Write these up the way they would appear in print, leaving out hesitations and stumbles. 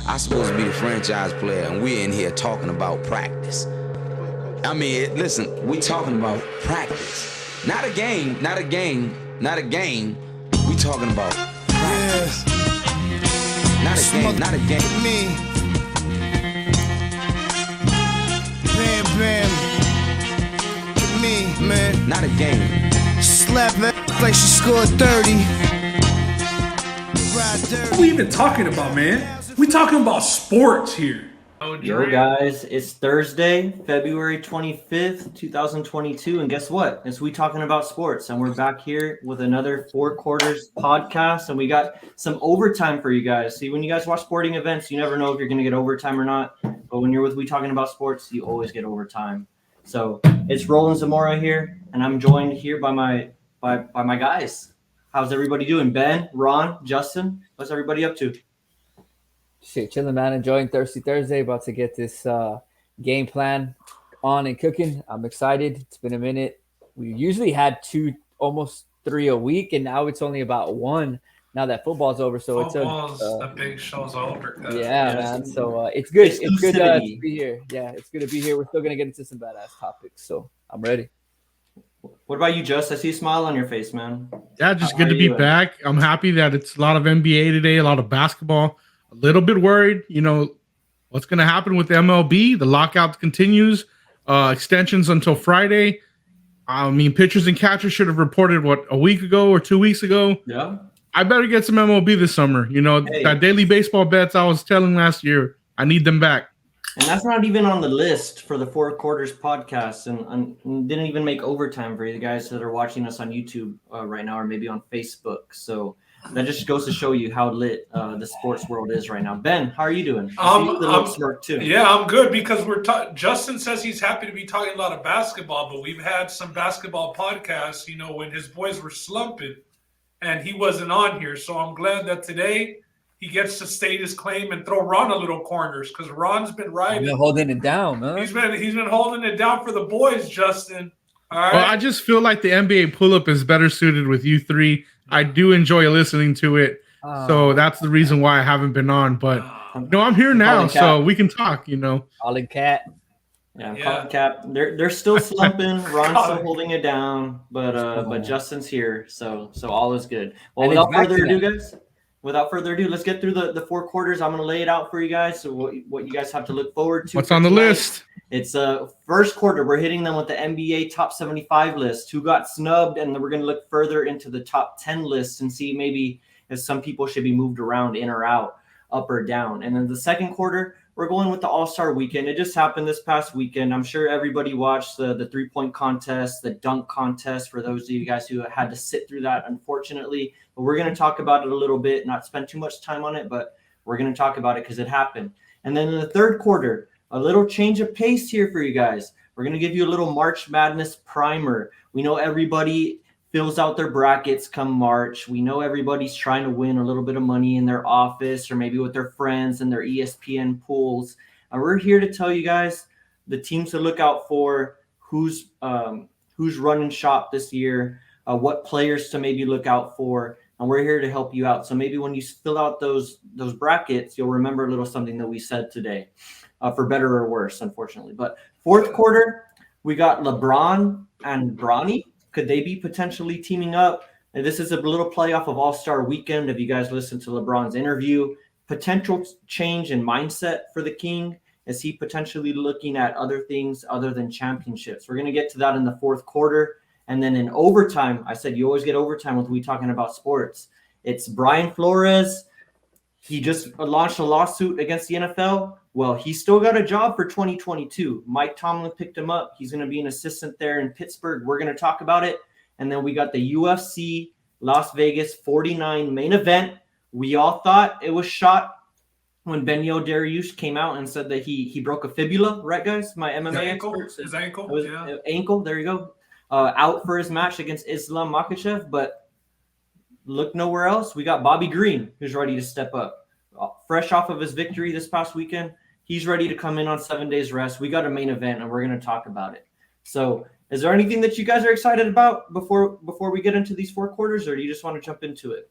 I'm supposed to be the franchise player, and we're in here talking about practice. I mean, listen, we talking about practice. Not a game. We talking about practice. Yeah. Not a game. Me. Bam, bam. Me, man. Not a game. Slap that like she scored 30. What are we even talking about, man? We talking about sports here. Yo, guys, it's Thursday, February 25th, 2022, and guess what? It's We Talking About Sports, and we're back here with another Four Quarters podcast, and we got some overtime for you guys. See, when you guys watch sporting events, you never know if you're going to get overtime or not, but when you're with We Talking About Sports, you always get overtime. So it's Roland Zamora here, and I'm joined here by my guys. How's everybody doing? Ben, Ron, Justin, what's everybody up to? Shit, chilling, man. Enjoying Thirsty Thursday. About to get this game plan on and cooking. I'm excited. It's been a minute. We usually had almost three a week, and now it's only about one. Now that football's over, so the big show's over. Yeah, man. So it's good. It's good to be here. Yeah, it's good to be here. We're still gonna get into some badass topics, so I'm ready. What about you, Just? I see a smile on your face, man. Yeah, just good to be back. I'm happy that it's a lot of NBA today, a lot of basketball. A little bit worried, what's going to happen with MLB. The lockout continues, extensions until Friday. I mean, pitchers and catchers should have reported, a week ago or 2 weeks ago? Yeah. I better get some MLB this summer. That daily baseball bets I was telling last year, I need them back. And that's not even on the list for the Four Quarters podcast, and didn't even make overtime for you guys that are watching us on YouTube right now, or maybe on Facebook. So that just goes to show you how lit the sports world is right now. Ben, how are you doing? I'm smart too. Yeah, I'm good because Justin says he's happy to be talking a lot of basketball, but we've had some basketball podcasts, when his boys were slumping, and he wasn't on here. So I'm glad that today he gets to state his claim and throw Ron a little corners because Ron's been riding. He's been holding it down, huh? He's been holding it down for the boys, Justin. All right. Well, I just feel like the NBA pull-up is better suited with you three. I do enjoy listening to it, so that's the reason why I haven't been on. But no, I'm here now, so we can talk. Colin Cat. Yeah, Colin Cap. They're still slumping. Ron's still holding it down, but Justin's here, so all is good. Well, without further ado, let's get through the four quarters. I'm going to lay it out for you guys. So what you guys have to look forward to. What's on the list? It's first quarter. We're hitting them with the NBA top 75 list. Who got snubbed, and then we're going to look further into the top 10 list and see maybe if some people should be moved around in or out, up or down. And then the second quarter, we're going with the All-Star Weekend. It just happened this past weekend. I'm sure everybody watched the three-point contest, the dunk contest, for those of you guys who had to sit through that, unfortunately. But we're going to talk about it a little bit, not spend too much time on it, but we're going to talk about it because it happened. And then in the third quarter, a little change of pace here for you guys. We're going to give you a little March Madness primer. We know everybody fills out their brackets come March. We know everybody's trying to win a little bit of money in their office or maybe with their friends and their ESPN pools. And we're here to tell you guys the teams to look out for, who's running shop this year, what players to maybe look out for, and we're here to help you out. So maybe when you fill out those brackets, you'll remember a little something that we said today, for better or worse, unfortunately. But fourth quarter, we got Lebron and Bronny. Could they be potentially teaming up? And this is a little playoff of All-Star Weekend. If you guys listen to LeBron's interview, potential change in mindset for the King. Is he potentially looking at other things other than championships? We're going to get to that in the fourth quarter. And then in overtime, I said you always get overtime with We Talking About Sports. It's Brian Flores. He just launched a lawsuit against the NFL. Well, he's still got a job for 2022. Mike Tomlin picked him up. He's going to be an assistant there in Pittsburgh. We're going to talk about it. And then we got the UFC Las Vegas 49 main event. We all thought it was shot when Benio Dariush came out and said that he broke a fibula, right, guys? My MMA experts. His ankle. Yeah. Ankle, there you go. Out for his match against Islam Makhachev. But look nowhere else. We got Bobby Green, who's ready to step up. Fresh off of his victory this past weekend, he's ready to come in on 7 days rest. We got a main event, and we're going to talk about it. So is there anything that you guys are excited about before we get into these four quarters, or do you just want to jump into it?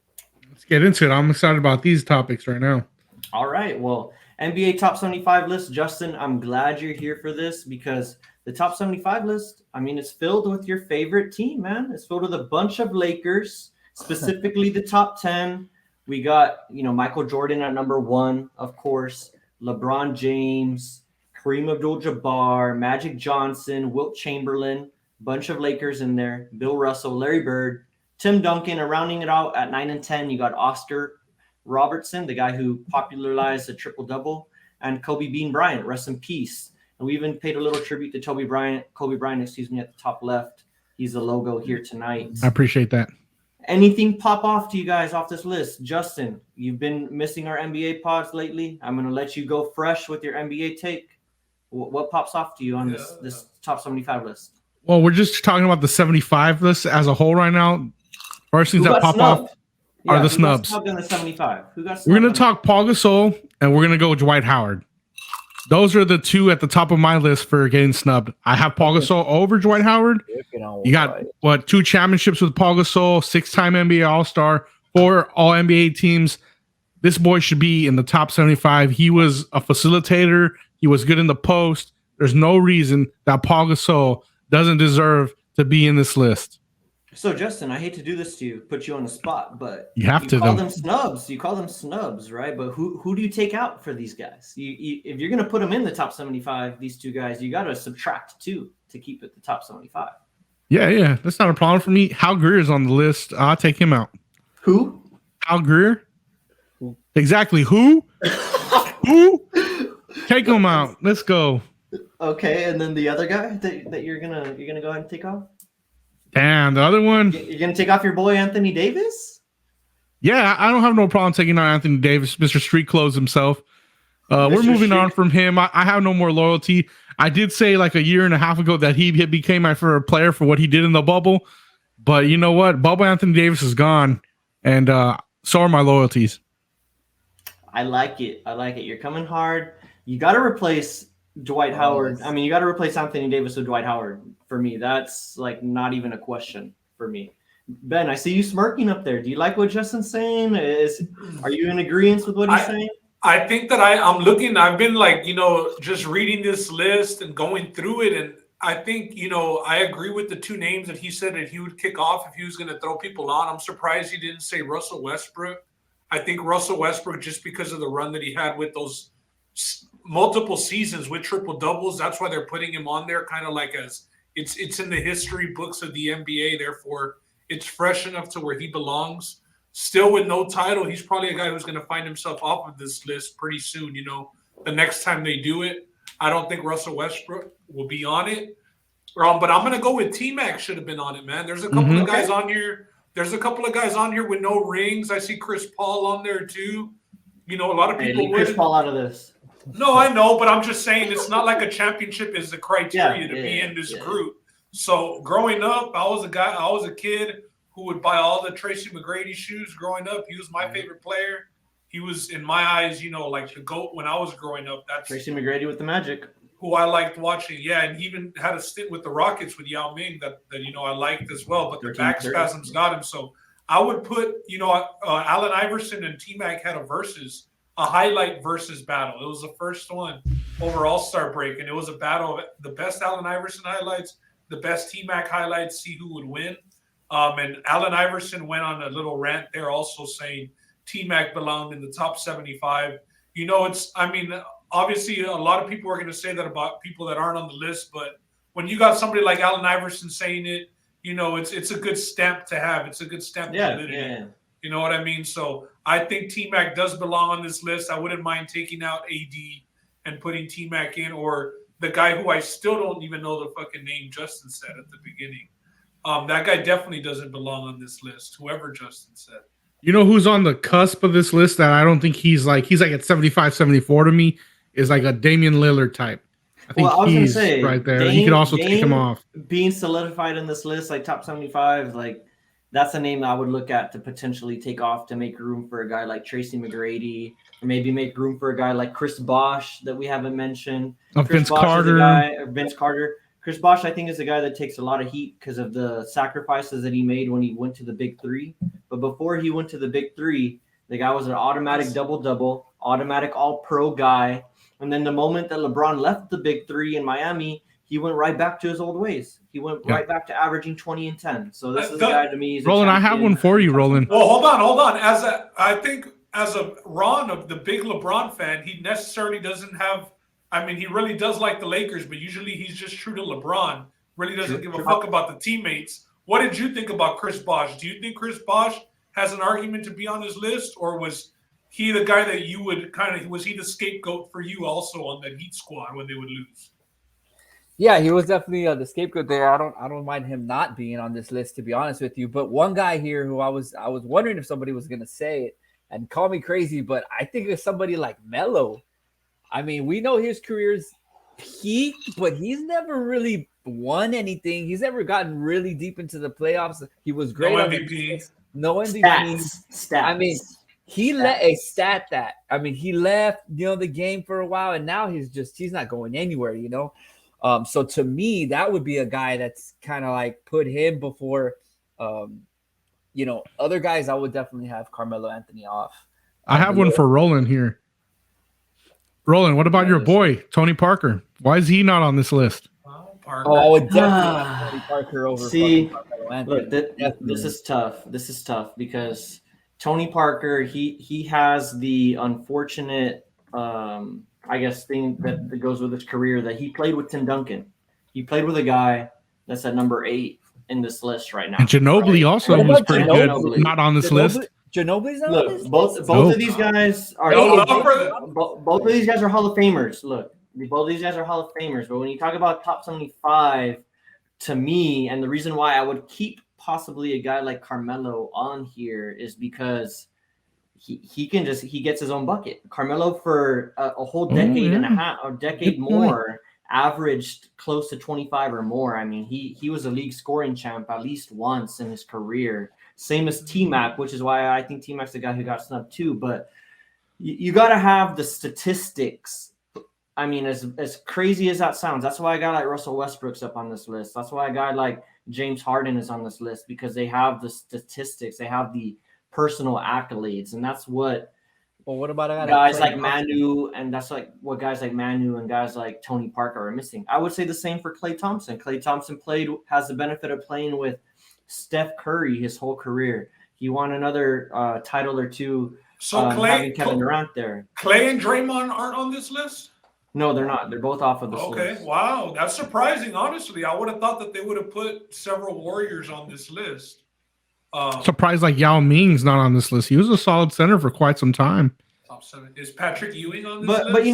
Let's get into it. I'm excited about these topics right now. All right. Well, NBA top 75 list, Justin, I'm glad you're here for this because the top 75 list, I mean, it's filled with your favorite team, man. It's filled with a bunch of Lakers, specifically the top 10. We got, Michael Jordan at number 1, of course, LeBron James, Kareem Abdul-Jabbar, Magic Johnson, Wilt Chamberlain, bunch of Lakers in there, Bill Russell, Larry Bird, Tim Duncan, and rounding it out at 9 and 10, you got Oscar Robertson, the guy who popularized the triple-double, and Kobe Bean Bryant, rest in peace. And we even paid a little tribute to Kobe Bryant, at the top left. He's the logo here tonight. I appreciate that. Anything pop off to you guys off this list? Justin, you've been missing our NBA pods lately. I'm going to let you go fresh with your NBA take. What pops off to you on this top 75 list? Well, we're just talking about the 75 list as a whole right now. First things that pop snubbed? off are the snubs. Who got snubbed in the 75? We're going to talk Paul Gasol, and we're going to go Dwight Howard. Those are the two at the top of my list for getting snubbed. I have Paul Gasol over Dwight Howard. You got, 2 championships with Paul Gasol, 6-time NBA All-Star, 4 All-NBA teams. This boy should be in the top 75. He was a facilitator. He was good in the post. There's no reason that Paul Gasol doesn't deserve to be in this list. So, Justin, I hate to do this to you, put you on the spot, but you call them snubs. You call them snubs, right? But who do you take out for these guys? If you're going to put them in the top 75, these 2 guys, you got to subtract 2 to keep it the top 75. Yeah, that's not a problem for me. Hal Greer's on the list. I'll take him out. Who? Hal Greer. Exactly. Who? Who? Take him out. Let's go. Okay, and then the other guy that you're gonna go ahead and take off. Damn, the other one. You're gonna take off your boy Anthony Davis? Yeah, I don't have no problem taking out Anthony Davis, Mr. Street Clothes himself. We're moving on from him. I have no more loyalty. I did say like a year and a half ago that he became my favorite player for what he did in the bubble. But you know what? Bubble Anthony Davis is gone, and so are my loyalties. I like it. You're coming hard. You got to replace Dwight Howard. I mean, you got to replace Anthony Davis with Dwight Howard. For me, that's like not even a question for me. Ben, I see you smirking up there. Do you like what Justin's saying? Are you in agreement with what he's saying? I think that I'm looking. I've been like, just reading this list and going through it, and I think, I agree with the 2 names that he said that he would kick off if he was going to throw people on. I'm surprised he didn't say Russell Westbrook. I think Russell Westbrook, just because of the run that he had with those multiple seasons with triple doubles, that's why they're putting him on there, kind of like as it's in the history books of the NBA. Therefore, it's fresh enough to where he belongs. Still with no title, he's probably a guy who's going to find himself off of this list pretty soon. The next time they do it, I don't think Russell Westbrook will be on it. But I'm going to go with T-Mac should have been on it, man. There's a couple of guys on here. There's a couple of guys on here with no rings. I see Chris Paul on there too. A lot of people leave Chris Paul out of this. No, I know, but I'm just saying it's not like a championship is the criteria to be in this group. So growing up, I was a kid who would buy all the Tracy McGrady shoes growing up. He was my favorite player. He was, in my eyes, like the GOAT when I was growing up. That's Tracy McGrady with the Magic. Who I liked watching. Yeah, and he even had a stint with the Rockets with Yao Ming that I liked as well. But the back spasms got him. So I would put, Allen Iverson and T-Mac had a highlight versus battle. It was the first one over All-Star break, and it was a battle of the best Allen Iverson highlights, the best T-Mac highlights, see who would win. And Allen Iverson went on a little rant there also saying T-Mac belonged in the top 75. Obviously a lot of people are going to say that about people that aren't on the list, but when you got somebody like Allen Iverson saying it, it's a good stamp to have. It's a good stamp to validity. Yeah. You know what I mean? So I think T-Mac does belong on this list. I wouldn't mind taking out AD and putting T-Mac in, or the guy who I still don't even know the fucking name Justin said at the beginning. That guy definitely doesn't belong on this list, whoever Justin said. You know who's on the cusp of this list that I don't think he's like at 75, 74 to me is like a Damian Lillard type. I think he's right there. You could also take him off. Being solidified in this list, like top 75, like that's a name I would look at to potentially take off to make room for a guy like Tracy McGrady, or maybe make room for a guy like Chris Bosh that we haven't mentioned. Vince Carter. Vince Carter. Chris Bosh, I think, is a guy that takes a lot of heat because of the sacrifices that he made when he went to the Big Three. But before he went to the Big Three, The guy was an automatic double-double, automatic all-pro guy. And then the moment that LeBron left the big three in Miami, he went right back to his old ways. He went right back to averaging 20 and 10. So this is a guy to me. Roland, I have one for you, Roland. Well, hold on. I think as a Ron of the big LeBron fan, he necessarily doesn't have. I mean, he really does like the Lakers, but usually he's just true to LeBron. Really doesn't give a fuck about the teammates. What did you think about Chris Bosh? Do you think Chris Bosh has an argument to be on his list, or was he the guy that you would was he the scapegoat for you also on that Heat squad when they would lose? Yeah, he was definitely the scapegoat there. I don't mind him not being on this list, to be honest with you. But one guy here who I was wondering if somebody was going to say it and call me crazy, but I think it's somebody like Melo. I mean, we know his career's peaked, but he's never really won anything. He's never gotten really deep into the playoffs. He was great on MVP. No MVP. Stats. I mean, he let a stat that. I mean, he left, the game for a while, and now he's not going anywhere, So to me, that would be a guy that's kind of like put him before, other guys. I would definitely have Carmelo Anthony off. I have one for Roland here. Roland, what about your boy, Tony Parker? Why is he not on this list? I would definitely have Tony Parker over. See, look, this is tough. This is tough because Tony Parker, he has the unfortunate, thing that goes with his career that he played with Tim Duncan. He played with a guy that's at number 8 in this list right now. And Ginobili also was pretty good. Not on this list. Ginobili's not on this list. Both of these guys are both of these guys are Hall of Famers. Look, both of these guys are Hall of Famers. But when you talk about top 75, to me, and the reason why I would keep possibly a guy like Carmelo on here is because he gets his own bucket. Carmelo for a whole decade and a half, or decade more, averaged close to 25 or more. I mean, he was a league scoring champ at least once in his career. Same as T-Mac, which is why I think T-Mac's the guy who got snubbed too. But you got to have the statistics. I mean, as crazy as that sounds, that's why a guy like Russell Westbrook's up on this list. That's why a guy like James Harden is on this list, because they have the statistics. They have the personal accolades. And that's what what about guys like Manu, and that's like what guys like Manu and guys like Tony Parker are missing. I would say the same for Klay Thompson. Klay Thompson has the benefit of playing with Steph Curry his whole career. He won another title or two. So Klay, Kevin Durant there. Klay and Draymond aren't on this list? No, they're not. They're both off of this list. Okay, wow. That's surprising, honestly. I would have thought that they would have put several Warriors on this list. Surprised like Yao Ming's not on this list. He was a solid center for quite some time. Top 7. Is Patrick Ewing on this list? But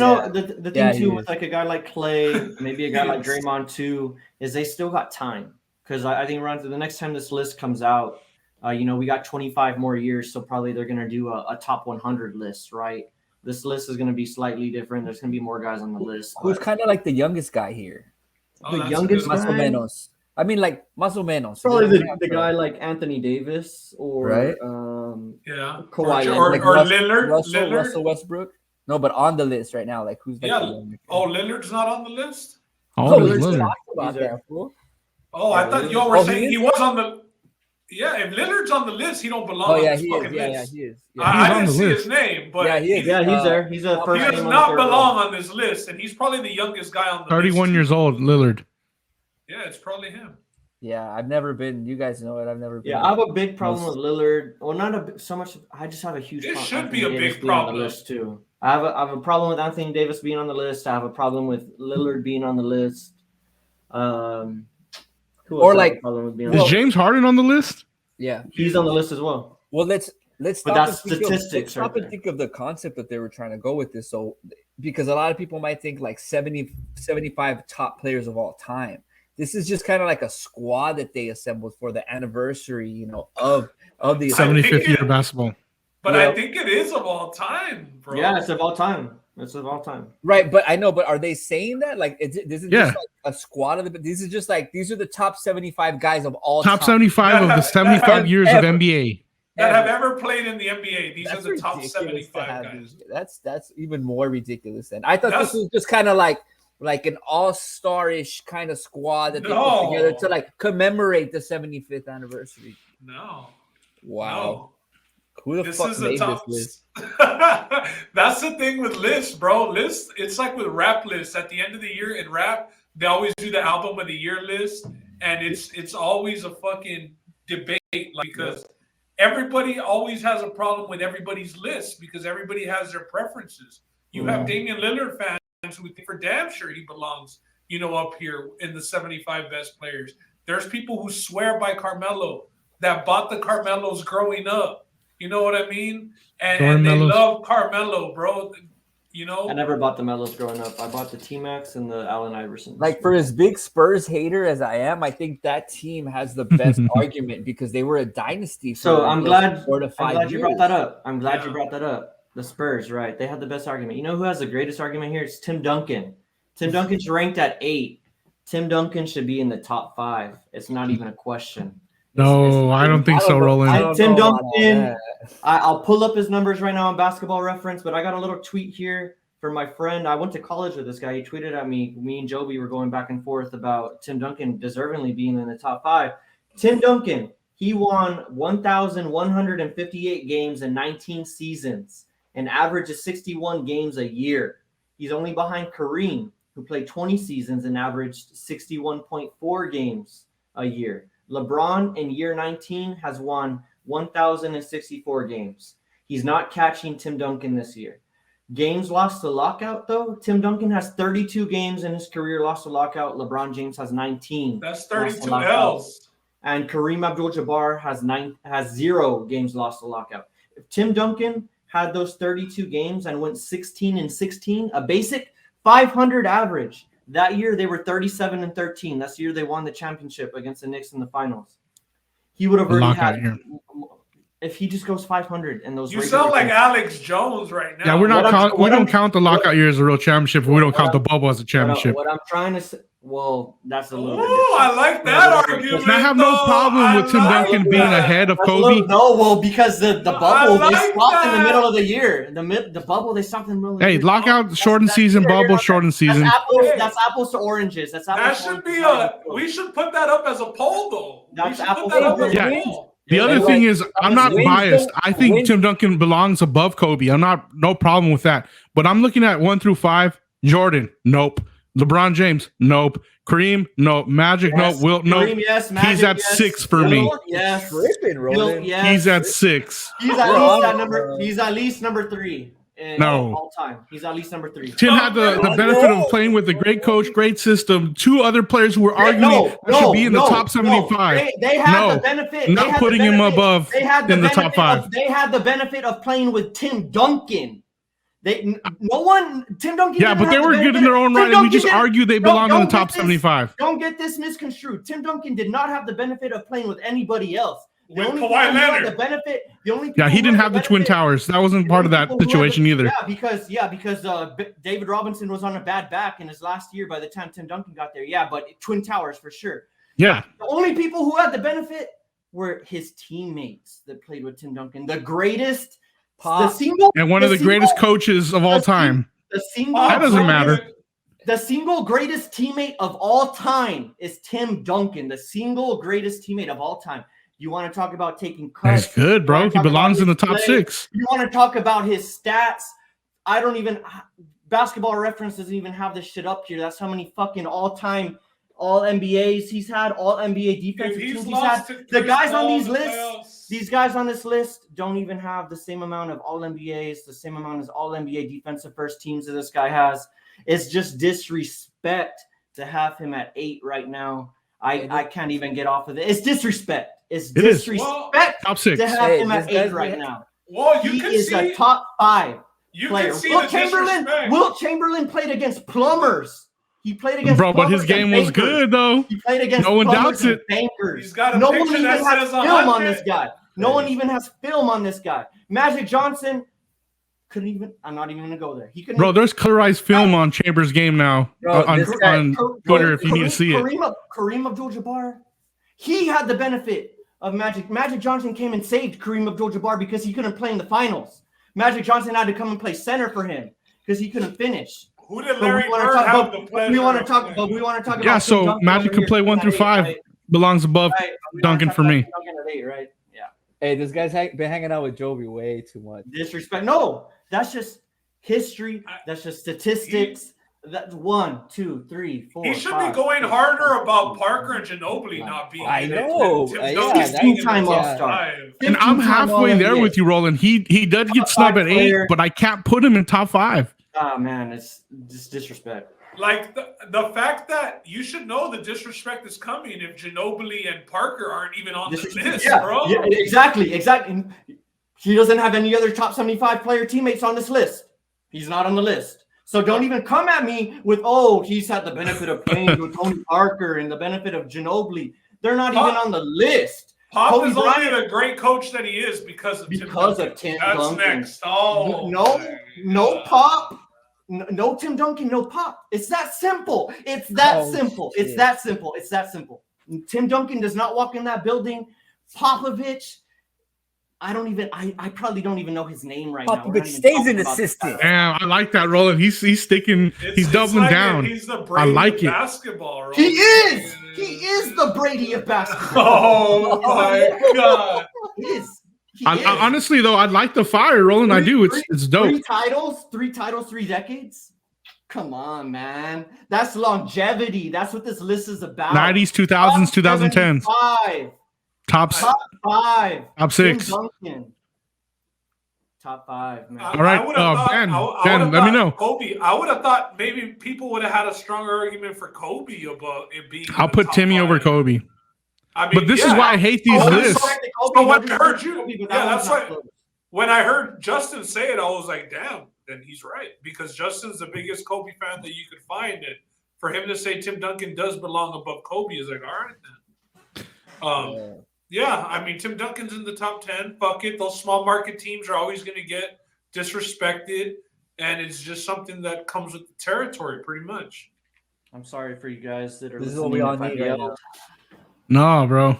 the thing too with like a guy like Klay, maybe a guy like Draymond too, is they still got time. Because I think around the next time this list comes out, we got 25 more years, so probably they're going to do a top 100 list, right? This list is going to be slightly different. There's going to be more guys on the list. Who's kind of like the youngest guy here? The youngest guy? Más o menos. I mean, like, más o menos. Probably the guy like Anthony Davis or right? Kawhi or Lillard. Russell Westbrook. No, but on the list right now, like who's like Lillard's not on the list? Lillard's talked about that, fool. Oh, I thought y'all were saying he was on the. Yeah, if Lillard's on the list, he don't belong on this fucking list. Yeah, he is. Yeah, I didn't see his name, but yeah, he is. Yeah, he's there. He's a first. He does not belong on this list, and he's probably the youngest guy on the 31 list. years old, Lillard. Yeah, it's probably him. Yeah, I've never been. You guys know it. I've never been. Yeah, I have a big problem with Lillard. Well, not so much. I just have a huge. It problem should with be a Anthony big Davis being on problem. the list too. I have a problem with Anthony Davis being on the list. I have a problem with Lillard being on the list. Or like, is James Harden on the list? Yeah, he's on the list as well. Well, let's but that's statistics. Stop and think of the concept that they were trying to go with this. So, because a lot of people might think like 75 top players of all time. This is just kind of like a squad that they assembled for the anniversary, of the 75th year of basketball. But I think it is of all time, bro. Yeah, it's of all time. It's of all time. Right, but I know, but are they saying that? Like, this is just like a squad of these are just like these are the top 75 guys of all top time. 75 of the 75 years of NBA. That have ever played in the NBA. These are the top 75 guys. That's even more ridiculous than I thought. This was just kind of like an all-star-ish kind of squad that they put together to like commemorate the 75th anniversary. No. Wow. Who the This fuck is a made top this list? That's the thing with lists, bro. Lists, it's like with rap lists. At the end of the year in rap, they always do the album of the year list, and it's always a fucking debate, like, because everybody always has a problem with everybody's list because everybody has their preferences. You have Damian Lillard fans who think for damn sure he belongs, up here in the 75 best players. There's people who swear by Carmelo that bought the Carmelos growing up. You know what I mean? And they love Carmelo, bro. I never bought the Melos growing up. I bought the T-Max and the Allen Iverson. Like, for as big Spurs hater as I am, I think that team has the best argument because they were a dynasty. So I'm glad 4 to 5 I'm glad you years. brought that up. I'm glad you brought that up. The Spurs, right? They had the best argument. You know who has the greatest argument here? It's Tim Duncan. Tim Duncan's ranked at 8. Tim Duncan should be in the top 5. It's not even a question. No, I don't think so, Roland. Tim Duncan, I'll pull up his numbers right now on Basketball Reference, but I got a little tweet here from my friend. I went to college with this guy. He tweeted at me. Me and Joby were going back and forth about Tim Duncan deservingly being in the top 5. Tim Duncan, he won 1,158 games in 19 seasons, an average of 61 games a year. He's only behind Kareem, who played 20 seasons and averaged 61.4 games a year. LeBron in year 19 has won 1,064 games. He's not catching Tim Duncan this year. Games lost to lockout, though. Tim Duncan has 32 games in his career lost to lockout. LeBron James has 19. That's 32 L's. And Kareem Abdul-Jabbar has 0 games lost to lockout. If Tim Duncan had those 32 games and went 16-16, a basic 500 average. That year they were 37-13. That's the year they won the championship against the Knicks in the finals. He would have already had. If he just goes 500 in those. You sound like Alex Jones right now. Yeah, we don't count the lockout year as a real championship. We don't count the bubble as a championship. What I'm trying to say, well, that's a little. Oh, I like that argument. I have no problem with Tim Duncan being ahead of Kobe. Because the bubble they stopped in the middle of the year. The bubble they stopped in the middle of the year. Hey, lockout, shortened season, bubble, shortened season. That's apples to oranges. That should be we should put that up as a poll, though. That's apples to oranges. The other thing is, I'm not biased. I think Tim Duncan belongs above Kobe. No problem with that. But I'm looking at 1 through 5. Jordan, nope. LeBron James, nope. Kareem, nope. Magic, nope. Wilt, nope. Kareem, yes. Magic, he's at 6 for me. Yes. Yes. He's at 6. He's at least number 3. All time. He's at least number 3. Tim had the benefit of playing with a great coach, great system. 2 other players who were arguing should be in the top 75. They had the benefit. Not putting him above in the top 5. They had the benefit of playing with Tim Duncan. Tim Duncan. Yeah, but they were good in their own right, and we just argued they belong in the top 75. Don't get this misconstrued. Tim Duncan did not have the benefit of playing with anybody else. With Kawhi Leonard. He didn't have the Twin Towers. That wasn't part of that situation either. Because David Robinson was on a bad back in his last year by the time Tim Duncan got there. Yeah, but Twin Towers for sure. Yeah. The only people who had the benefit were his teammates that played with Tim Duncan. The greatest, and one of the greatest coaches of all time. That doesn't matter. The single greatest teammate of all time is Tim Duncan. The single greatest teammate of all time. You want to talk about taking cuts? That's good, bro. He belongs in the top 6. You want to talk about his stats? Basketball Reference doesn't even have this shit up here. That's how many fucking all-time All-NBAs he's had, All-NBA defensive teams he's had. The guys on these guys on this list don't even have the same amount of All-NBAs, the same amount as All-NBA defensive first teams that this guy has. It's just disrespect to have him at 8 right now. I can't even get off of it. It's disrespect. It's disrespect top 6 to have him at 8 right now. Well, he is a top 5 player. Wilt Chamberlain played against plumbers. He played against but his game was good though. He played against no one doubts it. Bankers. No one even has film on this guy. No one even has film on this guy. Magic Johnson couldn't even. I'm not even going to go there. He couldn't. Bro, there's colorized film on Chambers' game now on Twitter if you need to see it. Kareem Abdul-Jabbar, he had the benefit of Magic. Magic Johnson came and saved Kareem Abdul-Jabbar because he couldn't play in the finals. Magic Johnson had to come and play center for him because he couldn't finish. Who did Larry Bird have the pleasure? We want to talk about. Yeah, so Magic can play 1 through 5. Belongs above Duncan for me. Duncan at 8, right? Yeah. Hey, this guy's been hanging out with Joby way too much. Disrespect. No, that's just history. That's just statistics. That's 1, 2, 3, 4. He should be going harder about Parker and Ginobili not being. I know. Yeah, 15-time All-Star. And I'm halfway there with you, Roland. He does get snubbed at 8, but I can't put him in top 5. Ah, man, it's just disrespect. Like the fact that you should know the disrespect is coming if Ginobili and Parker aren't even on the list, bro. Yeah, exactly. He doesn't have any other top 75 player teammates on this list. He's not on the list. So don't even come at me with, he's had the benefit of playing with Tony Parker and the benefit of Ginobili. They're not even on the list. Pop is only the great coach that he is because of Tim Duncan. That's next. Oh, no Pop. No Tim Duncan, no Pop. It's that simple. It's that simple. Shit. It's that simple. It's that simple. Tim Duncan does not walk in that building. Popovich, I probably don't even know his name right now. Popovich stays an assistant. Damn, I like that, Roland. He's sticking. He's doubling down. He's the Brady of basketball. Roland. He is. He is the Brady of basketball. Oh my God. He is. I honestly, though, I'd like the fire, Roland. I do. It's dope. 3 titles, 3 decades. Come on, man. That's longevity. That's what this list is about. 90s, 2000s, 2010s. Top 5. Top 6. Top 5, man. All right, Ben, let me know. Kobe. I would have thought maybe people would have had a stronger argument for Kobe about it being. I'll put Timmy 5. over Kobe. I mean, but this is why I hate these lists. So when I heard that's why when I heard Justin say it, I was like, damn, then he's right. Because Justin's the biggest Kobe fan that you could find. And for him to say Tim Duncan does belong above Kobe is like, all right then. Yeah, I mean, Tim Duncan's in the top 10. Fuck it. Those small market teams are always going to get disrespected. And it's just something that comes with the territory, pretty much. I'm sorry for you guys that are listening. This is what we all need right now. No, bro.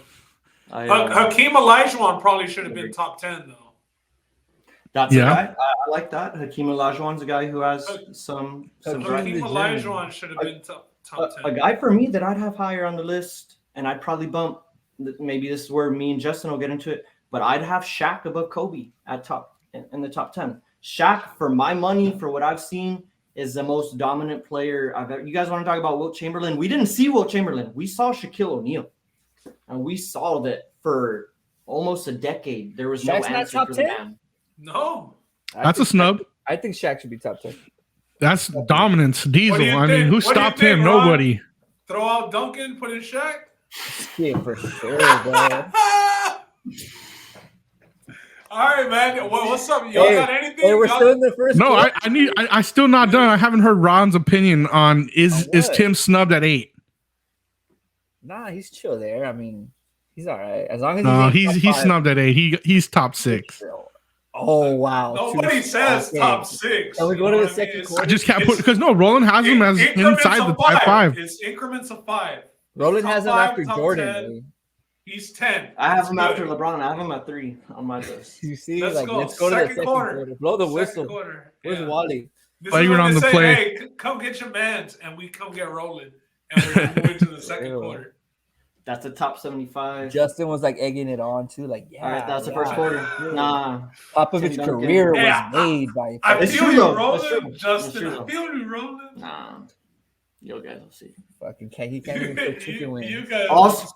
Hakeem Olajuwon probably should have been top 10, though. That's a guy. I like that. Hakeem Olajuwon's a guy who has some. Hakeem Olajuwon should have been top 10. A guy for me that I'd have higher on the list, and I'd probably bump. Maybe this is where me and Justin will get into it, but I'd have Shaq above Kobe in the top 10. Shaq, for my money, for what I've seen, is the most dominant player I've ever. You guys want to talk about Wilt Chamberlain? We didn't see Wilt Chamberlain. We saw Shaquille O'Neal. And we saw that for almost a decade. There was no answer for the man. No. That's a snub. I think Shaq should be top 10. That's dominance. Diesel. I mean, who stopped him? Ron? Nobody. Throw out Duncan, put in Shaq? Yeah, for sure, bro. All right, man. What's up? Y'all got anything? Hey, we're still in the first. No, I still not done. I haven't heard Ron's opinion on is Tim snubbed at 8? Nah, he's chill there. I mean, he's all right as long as he's snubbed at 8. He's top 6. Oh wow! Nobody says top 6. Can we go to the second quarter? I just can't put because Roland has him as inside the top 5. It's increments of 5. Roland has him after Jordan. He's 10. I have him after LeBron. I have him at 3 on my list. You see, let's go to the second quarter. Blow the whistle. Where's Wally? Flagrant on the play. Hey, come get your mans, and we come get rolling, and we're gonna move into the second quarter. That's a top 75. Justin was like egging it on too, like all right, that's the first quarter. Nah, Popovich's career was made by. I feel you rolling, Justin. I feel you rolling. Nah, you guys will see. Fucking he can't even cook chicken wings. You guys also.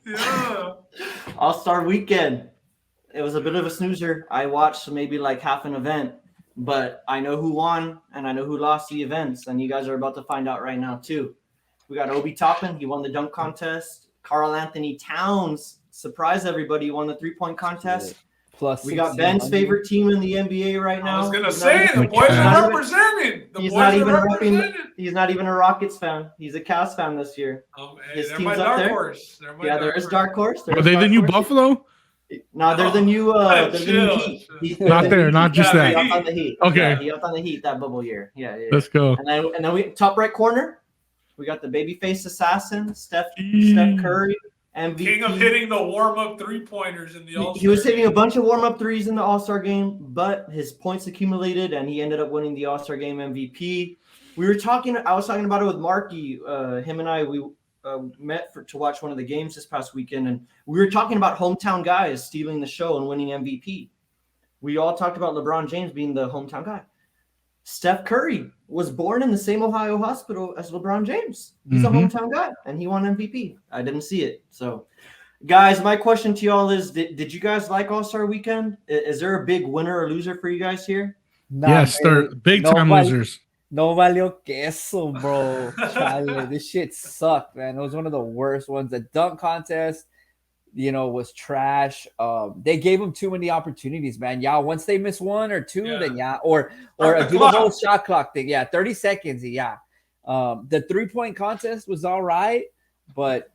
Yeah. All-Star Weekend. It was a bit of a snoozer. I watched maybe like half an event, but I know who won and I know who lost the events, and you guys are about to find out right now too. We got Obi Toppin. He won the dunk contest. Karl Anthony Towns surprised everybody. He won the 3-point contest. Plus, we got Ben's favorite team in the NBA right now. I was gonna say the boys are represented. He's not even a Rockets fan. He's a Cavs fan this year. His team's up there. Yeah, there is Dark Horse. Are they the new Buffalo? No, they're the new. They're the new Heat. Not there, not just that. He hopped on the Heat. Okay, yeah, he hopped on the Heat that bubble year. Yeah. Let's go. And then we top right corner. We got the babyface assassin, Steph Curry. MVP. King of hitting the warm-up three-pointers in the All-Star He was hitting a bunch of warm-up threes in the All-Star game, but his points accumulated, and he ended up winning the All-Star game MVP. I was talking about it with Marky. Him and I met to watch one of the games this past weekend, and we were talking about hometown guys stealing the show and winning MVP. We all talked about LeBron James being the hometown guy. Steph Curry was born in the same Ohio hospital as LeBron James. He's a hometown guy, and he won MVP. I didn't see it. So, guys, my question to y'all is, did you guys like All-Star Weekend? Is there a big winner or loser for you guys here? Nah, yes, they're big-time losers. No valió queso, bro. Chale, this shit sucked, man. It was one of the worst ones. The dunk contest, was trash. They gave them too many opportunities, man. Yeah, once they miss one or two, then or do the whole shot clock thing. Yeah, 30 seconds. Yeah. The 3-point contest was all right, but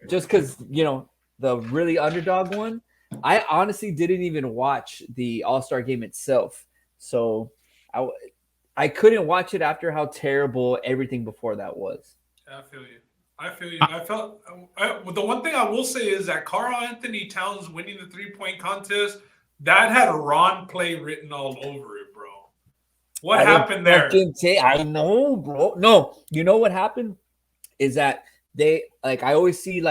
just because the really underdog one, I honestly didn't even watch the All-Star game itself, so I couldn't watch it after how terrible everything before that was. I feel you. I felt the one thing I will say is that Karl-Anthony Towns winning the 3-point contest, that had a Ron play written all over it, bro. What happened there? I know, bro. No, you know what happened is that they I always see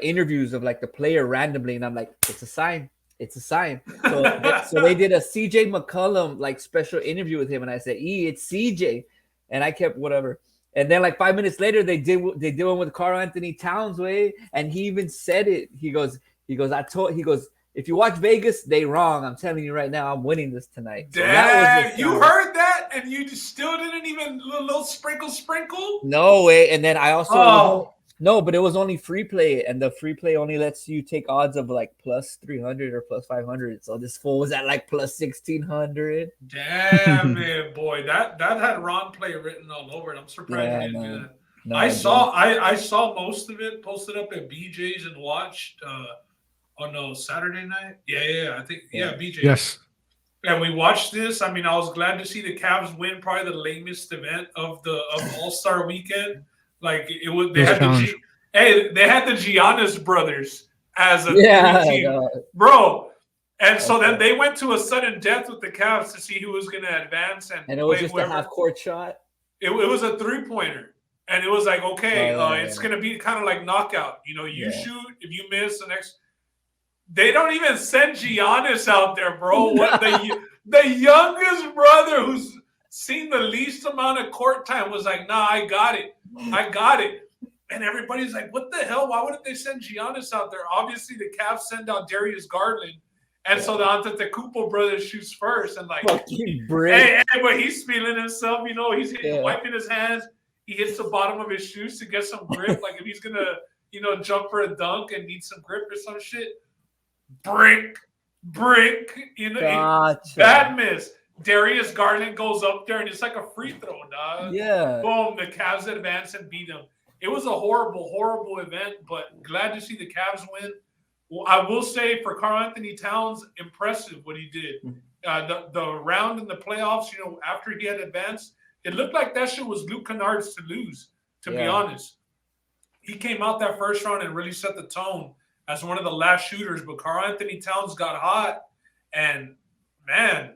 interviews of the player randomly, and I'm like, it's a sign. It's a sign. So they did a CJ McCollum special interview with him, and I said, it's CJ, and I kept whatever. And then 5 minutes later, they did one with Karl-Anthony Towns, and he even said it. He goes, if you watch Vegas, they wrong. I'm telling you right now, I'm winning this tonight. So Damn, you heard that, and you still didn't even little sprinkle? No way. And then I also no, but it was only free play, and the free play only lets you take odds of plus 300 or plus 500. So this fool was at plus 1600. Damn it, boy! That had Ron play written all over it. I'm surprised you didn't do that. No, I saw most of it posted up at BJ's and watched. Saturday night. Yeah, I think BJ. Yes. And we watched this. I mean, I was glad to see the Cavs win probably the lamest event of All-Star Weekend. It was they had the Giannis brothers as a team, bro. And so then they went to a sudden death with the Cavs to see who was going to advance, and it was just a half-court shot. It was a 3-pointer, and it was it's going to be kind of like knockout. You shoot, if you miss the next. They don't even send Giannis out there, bro. What the youngest brother who's seen the least amount of court time was like, nah, I got it. And everybody's like, what the hell? Why wouldn't they send Giannis out there? Obviously, the Cavs send out Darius Garland. And so the Antetokounmpo brothers shoots first. And but he's feeling himself. He's wiping his hands. He hits the bottom of his shoes to get some grip. If he's going to, jump for a dunk and need some grip or some shit. Brick. Gotcha. Bad miss. Darius Garland goes up there, and it's like a free throw, dog. Yeah. Boom, the Cavs advance and beat them. It was a horrible, horrible event, but glad to see the Cavs win. Well, I will say for Karl-Anthony Towns, impressive what he did. The round in the playoffs, after he had advanced, it looked like that shit was Luke Kennard's to lose, to be honest. He came out that first round and really set the tone as one of the last shooters, but Karl-Anthony Towns got hot, and man,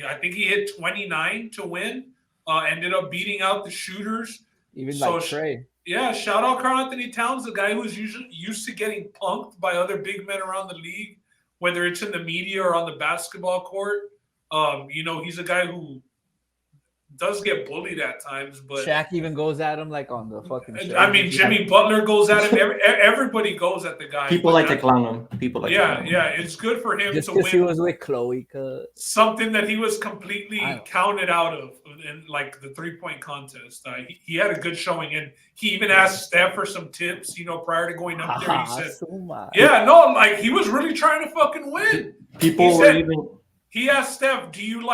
I think he hit 29 to win. Ended up beating out the shooters. Even Trey. Yeah, shout out Karl-Anthony Towns, the guy who's usually used to getting punked by other big men around the league, whether it's in the media or on the basketball court. He's a guy who does get bullied at times, but Shaq even goes at him on the fucking show. I mean, Jimmy Butler goes at him. Everybody goes at the guy. People like to clown him. It's good for him just to win. He was with Chloe. Something that he was completely counted out of in the 3-point contest. He had a good showing, and he even asked Steph for some tips. Prior to going up there, he said, he was really trying to fucking win. He asked Steph, "Do you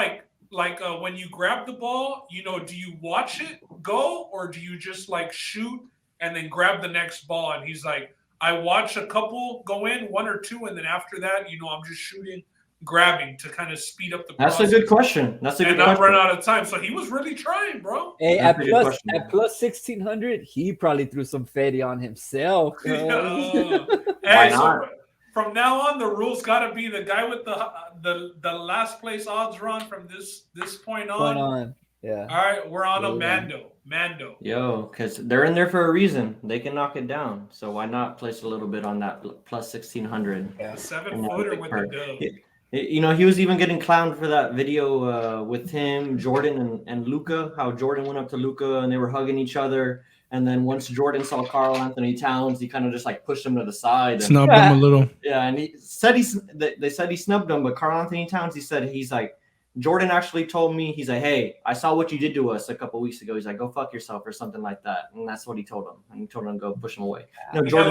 when you grab the ball, do you watch it go, or do you just shoot and then grab the next ball?" And he's like, "I watch a couple go in, 1 or 2, and then after that, I'm just shooting, grabbing to kind of speed up the process." That's a good question. And not run out of time. So he was really trying, bro. Hey, at plus 1600, he probably threw some fatty on himself. Why not? From now on, the rules got to be the guy with the last place odds run from this point on. Yeah. All right, we're on a Mando. Yo, because they're in there for a reason. They can knock it down. So why not place a little bit on that plus 1,600? Yeah. 7-footer with the dub. You know, he was even getting clowned for that video with him, Jordan, and Ucla, how Jordan went up to Ucla and they were hugging each other. And then once Jordan saw Karl Anthony Towns, he kind of just like pushed him to the side. And, Snubbed him a little. Yeah, and he said they said he snubbed him, but Karl Anthony Towns, he's like, Jordan actually told me, he's like, hey, I saw what you did to us a couple weeks ago. He's like, go fuck yourself or something like that. And that's what he told him. And he told him to go push him away. You know,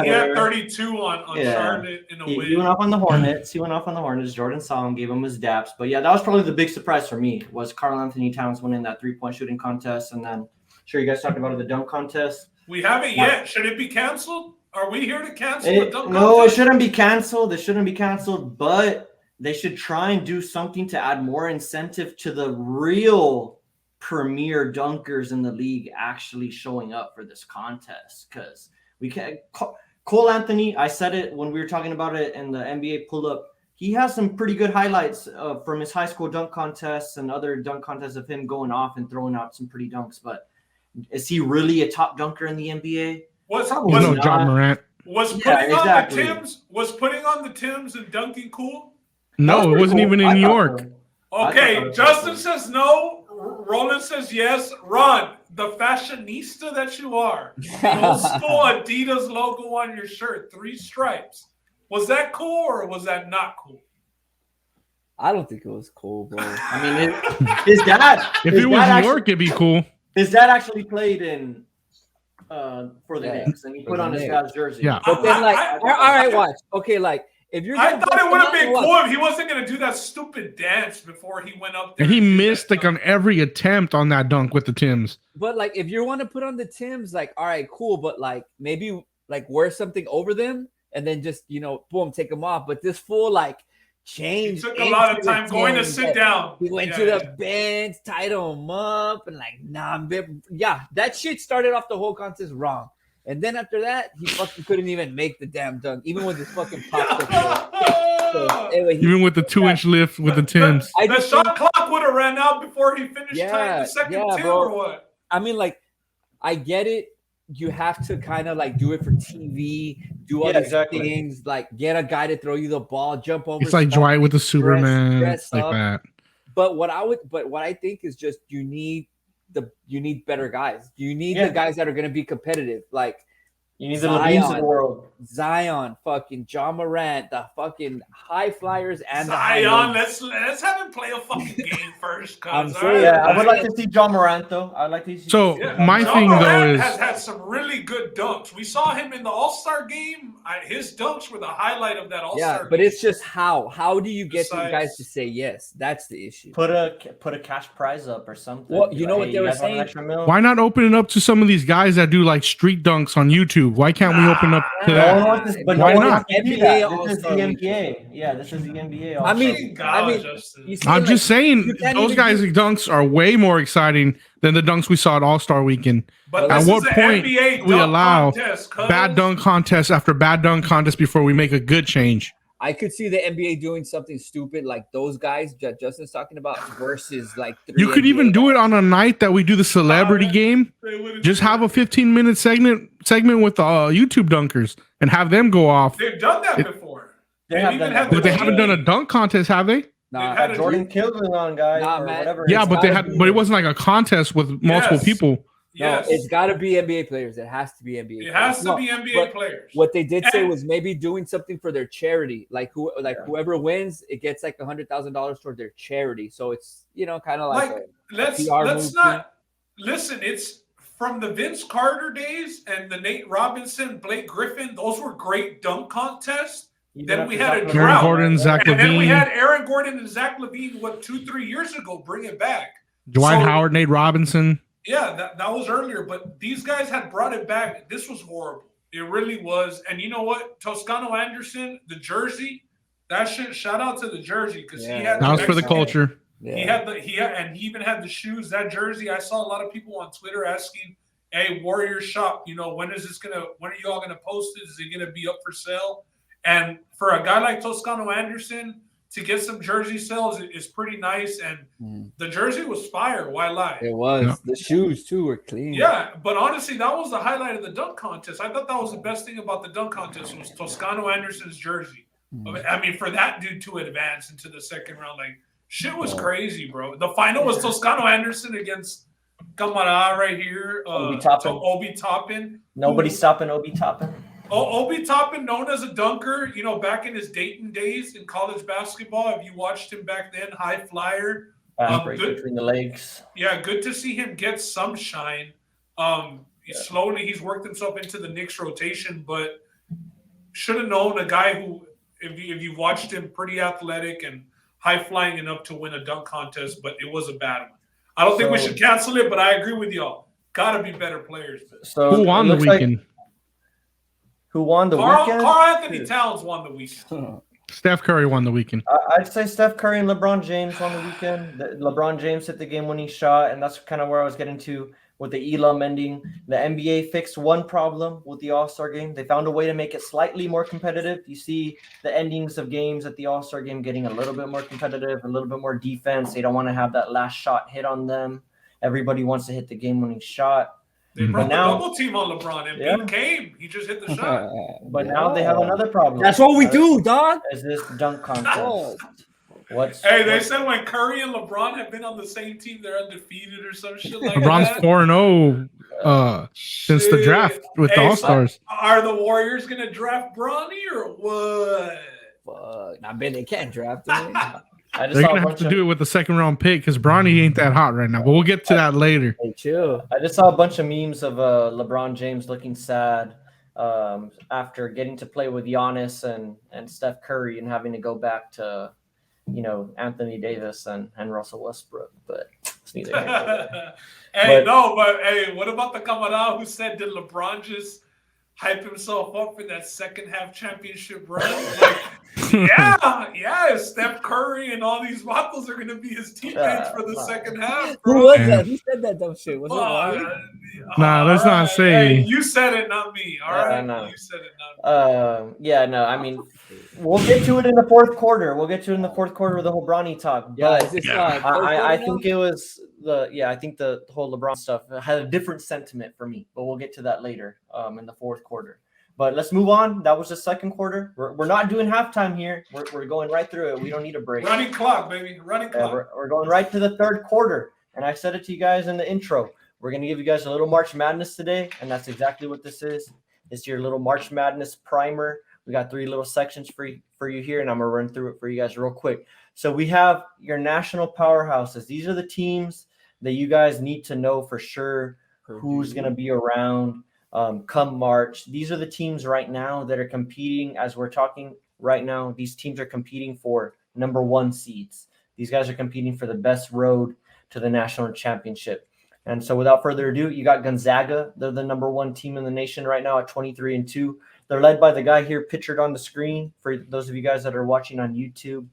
he had 32 on Charlotte in a win. He went off on the Hornets. Jordan saw him, gave him his daps. But yeah, that was probably the big surprise for me was Karl Anthony Towns winning that 3-point shooting contest. And then, sure, you guys talked about the dunk contest. We haven't yet. Should it be canceled? Are we here to cancel the dunk contest? No, it shouldn't be canceled. But they should try and do something to add more incentive to the real premier dunkers in the league actually showing up for this contest. Because we can't. Cole Anthony, I said it when we were talking about it in the NBA pull-up. He has some pretty good highlights from his high school dunk contests and other dunk contests of him going off and throwing out some pretty dunks. But is he really a top dunker in the NBA? John Morant. Was putting on the Timbs and dunking cool? No, it wasn't even in New York. Okay, Justin says no. Roland says yes. Ron, the fashionista that you are, old school Adidas logo on your shirt, 3 stripes. Was that cool or was that not cool? I don't think it was cool, bro. I mean, his dad. If it was New York, it'd be cool. His dad actually played in for the Knicks, and he put on his dad's jersey. Yeah. But then, all right, watch. Okay, like, if you're I thought it would have been cool if he wasn't going to do that stupid dance before he went up there. And he missed on every attempt on that dunk with the Timbs. But like, if you want to put on the Timbs, like, all right, cool. But like, maybe like wear something over them and then just, boom, take them off. But this fool like changed. He took a lot of time going to sit down. He went to the bench, tied him up, and like, that shit started off the whole contest wrong. And then after that, he fucking couldn't even make the damn dunk, even with his fucking pop. Anyway, even with the 2-inch lift with the Timbs. The shot clock would have ran out before he finished tying the second Tim or what? I mean, like, I get it. You have to kind of like do it for TV, do all these things, like get a guy to throw you the ball, jump over. It's like Dwight with the Superman, dress like up. that. But what I think is just you need better guys. You need the guys that are going to be competitive. Like you need the Levines of the world. Zion, fucking John Morant, the fucking high flyers and Zion. Let's have him play a fucking game first. I'm sure. Yeah, I would like to see John Morant though. I'd like to see. So my John thing Morant though is has had some really good dunks. We saw him in the All-Star game. His dunks were the highlight of that All-Star. Yeah, but it's just how do you get these guys to say yes? That's the issue. Put a cash prize up or something. Well, you know what they were saying. Why not open it up to some of these guys that do like street dunks on YouTube? Why can't we open up to that? Why not? This is the NBA. Yeah, this is the NBA. I mean, I'm just saying those guys' dunks are way more exciting than the dunks we saw at All-Star Weekend. But at what point do we allow bad dunk contests after bad dunk contests before we make a good change? I could see the NBA doing something stupid like those guys that Justin's talking about versus like you could even do it on a night that we do the celebrity game. Just have a 15-minute segment with YouTube dunkers and have them go off. They've done that before. But they haven't done a dunk contest, have they? Nah, Jordan Kilburn on guys or whatever. Yeah, but but it wasn't like a contest with multiple people. Yes. No, it's got to be NBA players. It has to be NBA players. It has to be NBA players. What they did say was maybe doing something for their charity. Whoever wins, it gets like $100,000 toward their charity. So it's, kind of like let's not listen. It's from the Vince Carter days and the Nate Robinson, Blake Griffin. Those were great dunk contests. Then we had a drought. Aaron Gordon, Zach LaVine. And then we had Aaron Gordon and Zach LaVine, 2-3 years ago, bring it back. Dwight Howard, Nate Robinson. Yeah, that was earlier, but these guys had brought it back. This was horrible. It really was. And you know what? Toscano Anderson, the jersey, that shit, shout out to the jersey because he had that was for the culture. Yeah. He even had the shoes, that jersey. I saw a lot of people on Twitter asking, hey, Warrior Shop, when are you all gonna post it? Is it gonna be up for sale? And for a guy like Toscano Anderson to get some jersey sales is pretty nice. And the jersey was fire. Why lie? It was. Yeah. The shoes too were clean. Yeah, but honestly, that was the highlight of the dunk contest. I thought that was the best thing about the dunk contest was Toscano Anderson's jersey. I mean, for that dude to advance into the second round, like shit was crazy, bro. The final was Toscano Anderson against Camara right here. Obi Toppin. Nobody's stopping Obi Toppin. Obi Toppin, known as a dunker, you know, back in his Dayton days in college basketball. If you watched him back then, high flyer. Break between the legs. Yeah, good to see him get some shine. Slowly, he's worked himself into the Knicks rotation, but should have known a guy who, if you watched him, pretty athletic and high flying enough to win a dunk contest, but it was a bad one. I don't think we should cancel it, but I agree with y'all. Gotta be better players. So who won the weekend? Who won the weekend? Karl Anthony Towns won the weekend. Steph Curry won the weekend. I'd say Steph Curry and LeBron James won the weekend. LeBron James hit the game-winning shot, and that's kind of where I was getting to with the Elam ending. The NBA fixed one problem with the All-Star game. They found a way to make it slightly more competitive. You see the endings of games at the All-Star game getting a little bit more competitive, a little bit more defense. They don't want to have that last shot hit on them. Everybody wants to hit the game-winning shot. They brought the double team on LeBron, and Pete came. He just hit the shot. But now they have another problem. That's what we do, dog. Is this dunk contest? They said when Curry and LeBron have been on the same team, they're undefeated or some shit like LeBron's that. 4-0 since the draft with the All-Stars. Are the Warriors going to draft Bronny or what? Fuck. I bet they can't draft him. They're going to have to do it with the second round pick because Bronny ain't that hot right now. But we'll get to that later. Hey, chill. I just saw a bunch of memes of LeBron James looking sad after getting to play with Giannis and Steph Curry and having to go back to, you know, Anthony Davis and Russell Westbrook. But it's neither here nor there. What about the Camara who said, did LeBron just hype himself up for that second half championship run? Like, yeah, Steph Curry and all these Vatos are going to be his teammates for the second half. Bro. Who was that? Who said that dumb shit? Was it Ronnie? Nah, let's not say. Hey, you said it, not me. All right, you said it, not me. I mean, we'll get to it in the fourth quarter. We'll get to it in the fourth quarter with the whole Bronny talk. But I think it was I think the whole LeBron stuff had a different sentiment for me. But we'll get to that later in the fourth quarter. But let's move on. That was the second quarter. We're not doing halftime here. We're going right through it. We don't need a break. Running clock, baby. Running clock. We're going right to the third quarter. And I said it to you guys in the intro. We're going to give you guys a little March Madness today. And that's exactly what this is. It's your little March Madness primer. We got 3 little sections for you here. And I'm going to run through it for you guys real quick. So we have your national powerhouses. These are the teams that you guys need to know for sure who's going to be around. Come March. These are the teams right now that are competing as we're talking right now. These teams are competing for number 1 seeds. These guys are competing for the best road to the national championship. And so without further ado, you got Gonzaga. They're the number 1 team in the nation right now at 23-2. They're led by the guy here pictured on the screen for those of you guys that are watching on YouTube.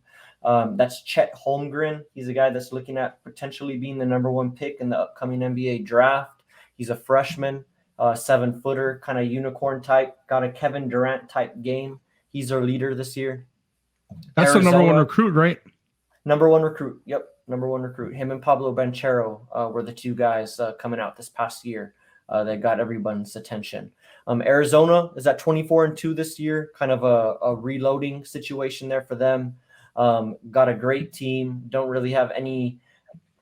That's Chet Holmgren. He's a guy that's looking at potentially being the number 1 pick in the upcoming NBA draft. He's a freshman. 7-footer, kind of unicorn type, got a Kevin Durant type game. He's our leader this year. That's Arizona, the number 1 recruit, right? Number 1 recruit. Yep. Number 1 recruit. Him and Pablo Banchero were the 2 guys coming out this past year that got everyone's attention. Arizona is at 24-2 this year, kind of a reloading situation there for them. Got a great team. Don't really have any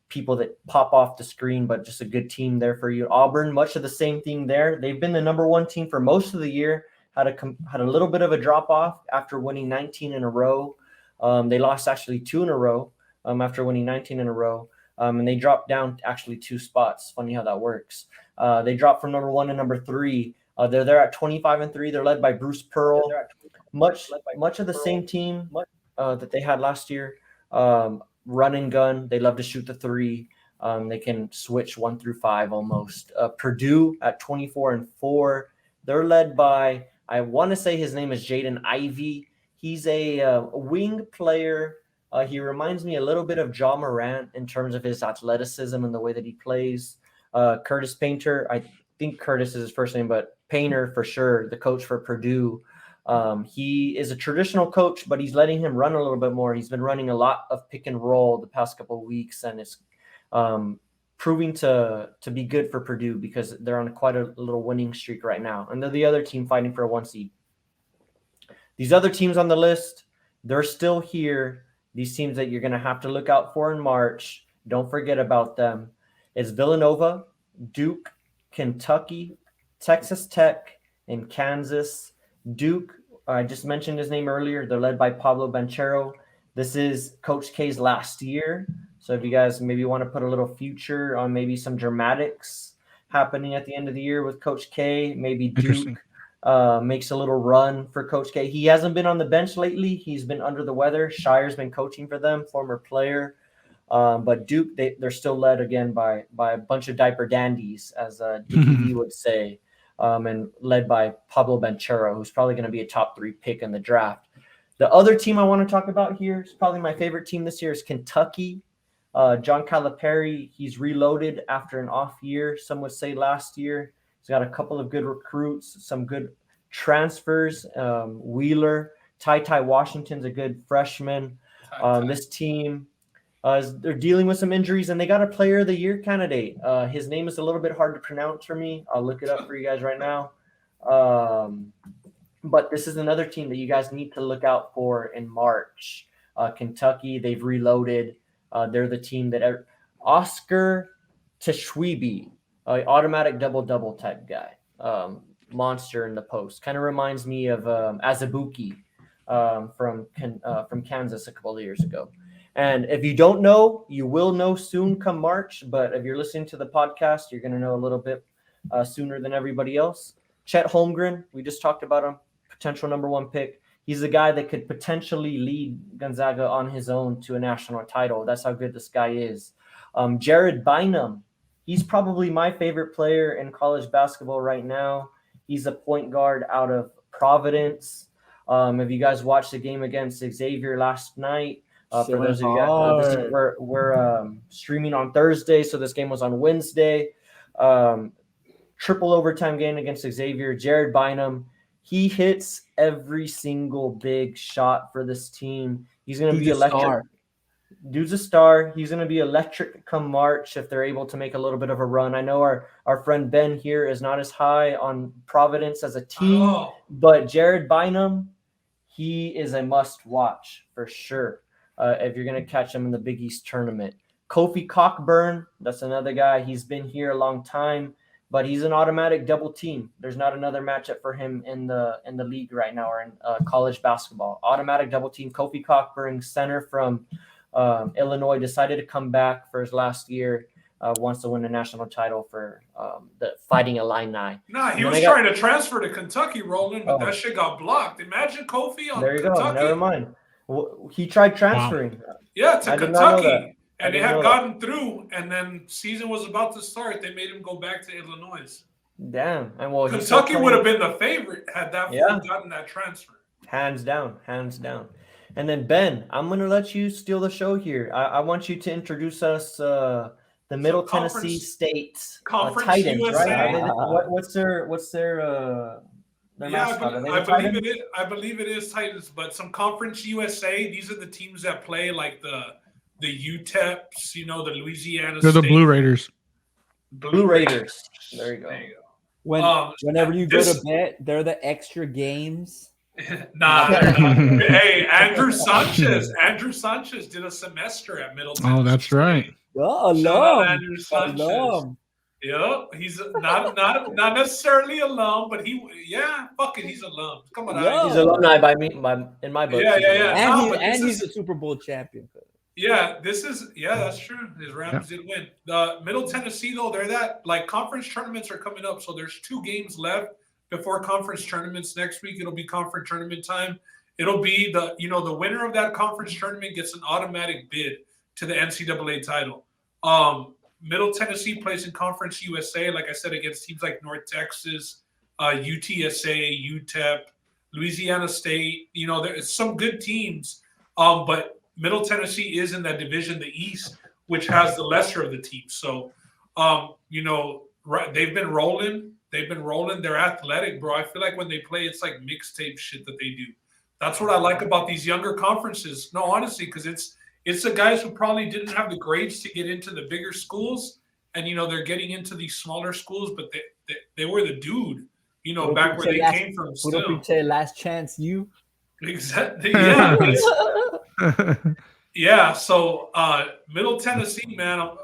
people that pop off the screen, but just a good team there for you. Auburn, much of the same thing there. They've been the number 1 team for most of the year. Had a little bit of a drop off after winning 19 in a row. They lost actually 2 in a row after winning 19 in a row. And they dropped down actually 2 spots. Funny how that works. They dropped from number 1 to number 3. They're there at 25-3. They're led by Bruce Pearl. Much of the same team that they had last year. Run and gun. They love to shoot the 3. They can switch 1 through 5 almost. Purdue at 24-4. They're led by, I want to say his name is Jaden Ivey. He's a wing player. He reminds me a little bit of Ja Morant in terms of his athleticism and the way that he plays. Curtis Painter, I think Curtis is his first name, but Painter for sure, the coach for Purdue. He is a traditional coach, but he's letting him run a little bit more. He's been running a lot of pick and roll the past couple of weeks, and it's proving to be good for Purdue because they're on quite a little winning streak right now. And they're the other team fighting for a 1 seed. These other teams on the list, they're still here. These teams that you're going to have to look out for in March, don't forget about them. It's Villanova, Duke, Kentucky, Texas Tech, and Kansas. Duke, I just mentioned his name earlier. They're led by Pablo Banchero. This is Coach K's last year. So if you guys maybe want to put a little future on maybe some dramatics happening at the end of the year with Coach K, maybe Duke makes a little run for Coach K. He hasn't been on the bench lately. He's been under the weather. Shire's been coaching for them, former player. But Duke, they're still led again by a bunch of diaper dandies, as Dickie would say, and led by Pablo Banchero, who's probably going to be a top 3 pick in the draft. The other team I want to talk about here is probably my favorite team this year is Kentucky. John Calipari, he's reloaded after an off year, some would say last year. He's got a couple of good recruits, some good transfers. Wheeler, Ty Washington's a good freshman. This team, they're dealing with some injuries, and they got a Player of the Year candidate. His name is a little bit hard to pronounce for me. I'll look it up for you guys right now. But this is another team that you guys need to look out for in March. Kentucky, they've reloaded. They're the team that Oscar Tashwibi, automatic double type guy, monster in the post. Kind of reminds me of Azubuike from Kansas a couple of years ago. And if you don't know, you will know soon come March. But if you're listening to the podcast, you're going to know a little bit sooner than everybody else. Chet Holmgren, we just talked about him, potential number 1 pick. He's a guy that could potentially lead Gonzaga on his own to a national title. That's how good this guy is. Jared Bynum, he's probably my favorite player in college basketball right now. He's a point guard out of Providence. If you guys watched the game against Xavier last night, for those of you guys, we're streaming on Thursday, so this game was on Wednesday. Triple overtime game against Xavier. Jared Bynum, he hits every single big shot for this team. He's going to be electric. Dude's a star. He's going to be electric come March if they're able to make a little bit of a run. I know our friend Ben here is not as high on Providence as a team, but Jared Bynum, he is a must watch for sure. If you're going to catch him in the Big East tournament. Kofi Cockburn, that's another guy. He's been here a long time, but he's an automatic double team. There's not another matchup for him in the league right now or in college basketball. Automatic double team. Kofi Cockburn, center from Illinois, decided to come back for his last year. Wants to win a national title for the Fighting Illini. Nah, he was trying to transfer to Kentucky, Roland, but that shit got blocked. Imagine Kofi on Kentucky. There you go. Never mind. He tried transferring. Wow. Yeah, to Kentucky. And they had gotten through, and then season was about to start. They made him go back to Illinois. Damn. And well, Kentucky would have been the favorite had that gotten that transfer. Hands down. And then, Ben, I'm going to let you steal the show here. I want you to introduce us the Middle Tennessee State Titans, USA. Right? What's their mascot? I believe it is Titans, but some Conference USA. These are the teams that play like the UTEPs, the Louisiana. They're the Blue Raiders. Blue Raiders. There you go. Whenever you go to bet, they're the extra games. Nah. Hey, Andrew Sanchez did a semester at Middle Tennessee. Oh, that's right. Oh, alum. Andrew Sanchez. Alum. Yeah, he's not necessarily alum, but he's alum. Come on, he's alumni in my book. Yeah. And he's a Super Bowl champion. Yeah, that's true. His Rams did win. The Middle Tennessee though, they're that like conference tournaments are coming up, so there's 2 games left before conference tournaments. Next week it'll be conference tournament time. It'll be the winner of that conference tournament gets an automatic bid to the NCAA title. Middle Tennessee plays in Conference USA, like I said, against teams like North Texas, UTSA, UTEP, Louisiana State. There's some good teams, but Middle Tennessee is in that division, the East, which has the lesser of the teams. So, they've been rolling. They've been rolling. They're athletic, bro. I feel like when they play, it's like mixtape shit that they do. That's what I like about these younger conferences. No, honestly, because it's the guys who probably didn't have the grades to get into the bigger schools, and they're getting into these smaller schools, but they were the dude, back where they came from. Still, last chance, you. Exactly. Yeah. Yeah. So Middle Tennessee, man.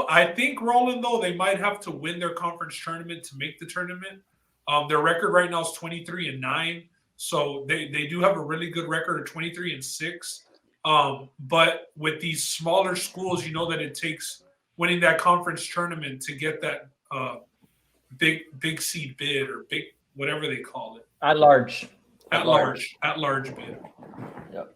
I think, Roland, though, they might have to win their conference tournament to make the tournament. Their record right now is 23-9. So they do have a really good record of 23-6. But with these smaller schools, that it takes winning that conference tournament to get that big seed bid or big whatever they call it. At large bid. Yep.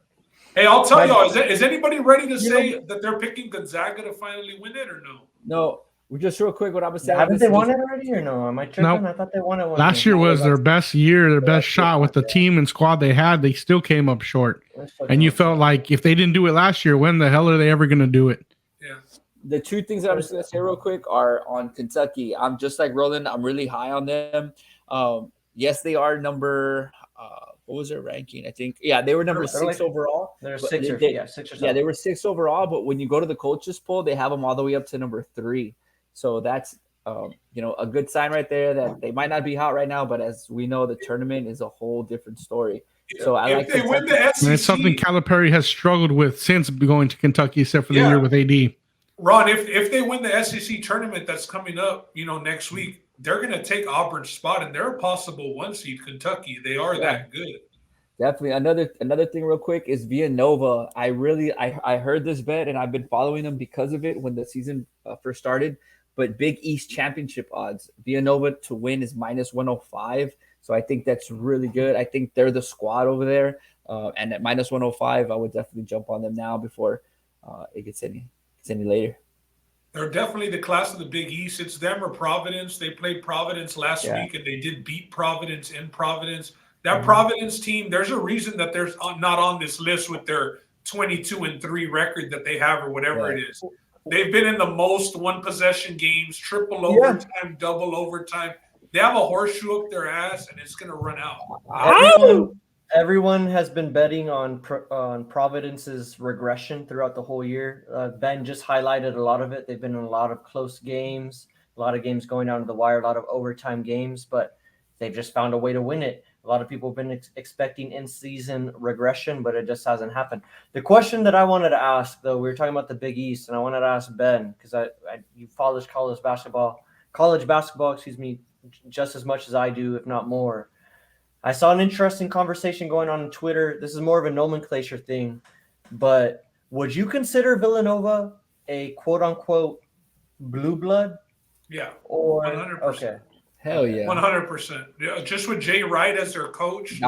Hey, I'll tell y'all, is anybody ready to say that they're picking Gonzaga to finally win it or no? No. Just real quick, what I was saying. Haven't they won it already or no? Am I tripping? Nope. I thought they won it. Last year was their best year, their best shot with the team and squad they had. They still came up short. And you felt like if they didn't do it last year, when the hell are they ever going to do it? Yeah. The two things that I'm just going to say real quick are on Kentucky. I'm just like Roland. I'm really high on them. Yes, they are number what was their ranking? I think, they were number 6 overall. They're 6 or 6 or 7. Yeah, they were 6 overall, but when you go to the coaches poll, they have them all the way up to number 3. So that's a good sign right there that they might not be hot right now, but as we know, the tournament is a whole different story. So I like they win the SEC. And it's something Calipari has struggled with since going to Kentucky, except for the year with AD. Ron, if they win the SEC tournament that's coming up, next week, they're going to take Auburn's spot, and they're a possible 1 seed. Kentucky, they are that good. Definitely. Another thing real quick is Villanova. I heard this bet, and I've been following them because of it when the season first started. But Big East championship odds, Villanova to win is -105. So I think that's really good. I think they're the squad over there. And at -105, I would definitely jump on them now before it gets any later. They're definitely the class of the Big East. It's them or Providence. They played Providence last week, and they did beat Providence in Providence. That Providence team, there's a reason that they're not on this list with their 22-3 record that they have or whatever it is. They've been in the most one-possession games, triple overtime, double overtime. They have a horseshoe up their ass, and it's going to run out. Everyone has been betting on Providence's regression throughout the whole year. Ben just highlighted a lot of it. They've been in a lot of close games, a lot of games going down to the wire, a lot of overtime games, but they've just found a way to win it. A lot of people have been expecting in-season regression, but it just hasn't happened. The question that I wanted to ask, though, we were talking about the Big East, and I wanted to ask Ben, because you follow college basketball, just as much as I do, if not more. I saw an interesting conversation going on Twitter. This is more of a nomenclature thing, but would you consider Villanova a quote-unquote blue blood? Yeah, or 100%. Okay. Hell yeah. 100%. Just with Jay Wright as their coach.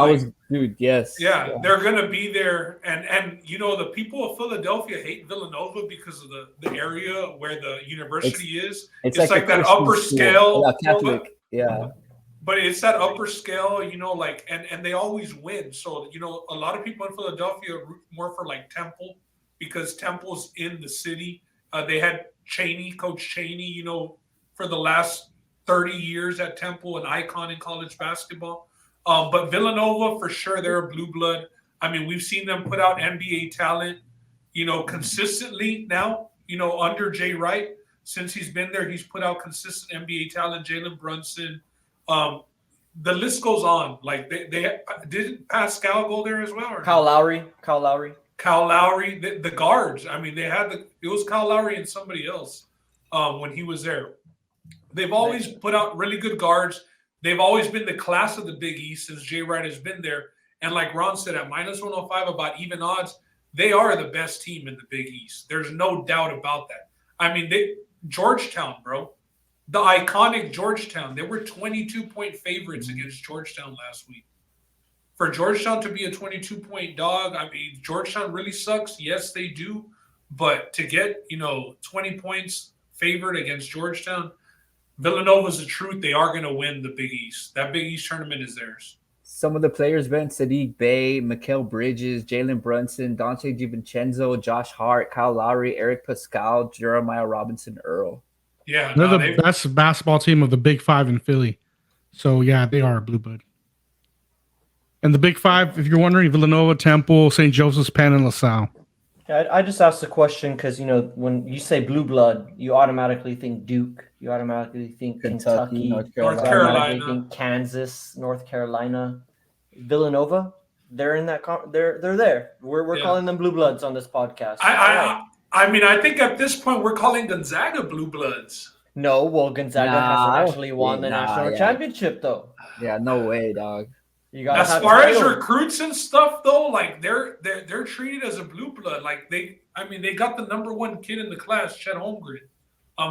Yes. Yeah, they're going to be there. And the people of Philadelphia hate Villanova because of the area where the university is. It's like that upper scale. Catholic. Yeah. But it's that upper scale, and they always win. So, a lot of people in Philadelphia root more for Temple because Temple's in the city. They had Coach Chaney, for the last 30 years at Temple, an icon in college basketball. But Villanova, for sure, they're a blue blood. I mean, we've seen them put out NBA talent, consistently now, under Jay Wright. Since he's been there, he's put out consistent NBA talent, Jalen Brunson. The list goes on. They didn't Pascal go there as well? Or Kyle Lowry. The guards. I mean, it was Kyle Lowry and somebody else when he was there. They've always put out really good guards. They've always been the class of the Big East since Jay Wright has been there. And like Ron said, at -105, about even odds, they are the best team in the Big East. There's no doubt about that. I mean, Georgetown, bro. The iconic Georgetown. They were 22-point favorites against Georgetown last week. For Georgetown to be a 22-point dog, I mean, Georgetown really sucks. Yes, they do. But to get, 20 points favored against Georgetown, Villanova's the truth. They are going to win the Big East. That Big East tournament is theirs. Some of the players, Ben, Sadiq Bey, Mikal Bridges, Jalen Brunson, Dante DiVincenzo, Josh Hart, Kyle Lowry, Eric Pascal, Jeremiah Robinson Earl. Yeah, They're the best basketball team of the Big Five in Philly. So, yeah, they are a blue blood. And the Big Five, if you're wondering, Villanova, Temple, St. Joseph's, Penn, and LaSalle. I just asked the question because, when you say blue blood, you automatically think Duke. You automatically think Kentucky, North Carolina. You automatically think Kansas, North Carolina, Villanova. They're in that. They're there. We're calling them blue bloods on this podcast. I mean, I think at this point we're calling Gonzaga blue bloods. No, well, Gonzaga hasn't actually won the national championship, though. Yeah, no way, dog. You got as far as recruits and stuff, though, like they're treated as a blue blood. Like they got the number one kid in the class, Chet Holmgren,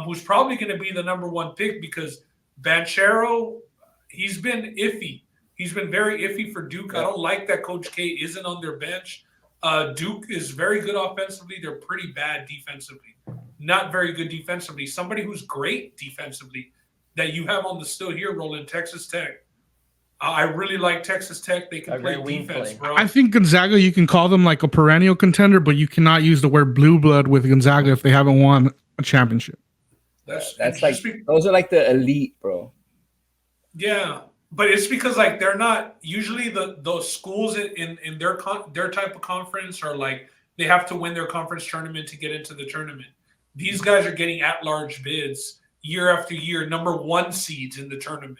who's probably going to be the number one pick because Banchero, he's been iffy. He's been very iffy for Duke. I don't like that Coach K isn't on their bench. Duke is very good offensively. They're pretty bad defensively. Not very good defensively. Somebody who's great defensively that you have on the still here, Roland, Texas Tech. I really like Texas Tech. They can play defense, bro. I think Gonzaga, you can call them like a perennial contender, but you cannot use the word blue blood with Gonzaga if they haven't won a championship. That's like those are like the elite, bro. Yeah, but it's because like they're not usually those schools in their type of conference are like they have to win their conference tournament to get into the tournament. These guys are getting at-large bids year after year, number one seeds in the tournament.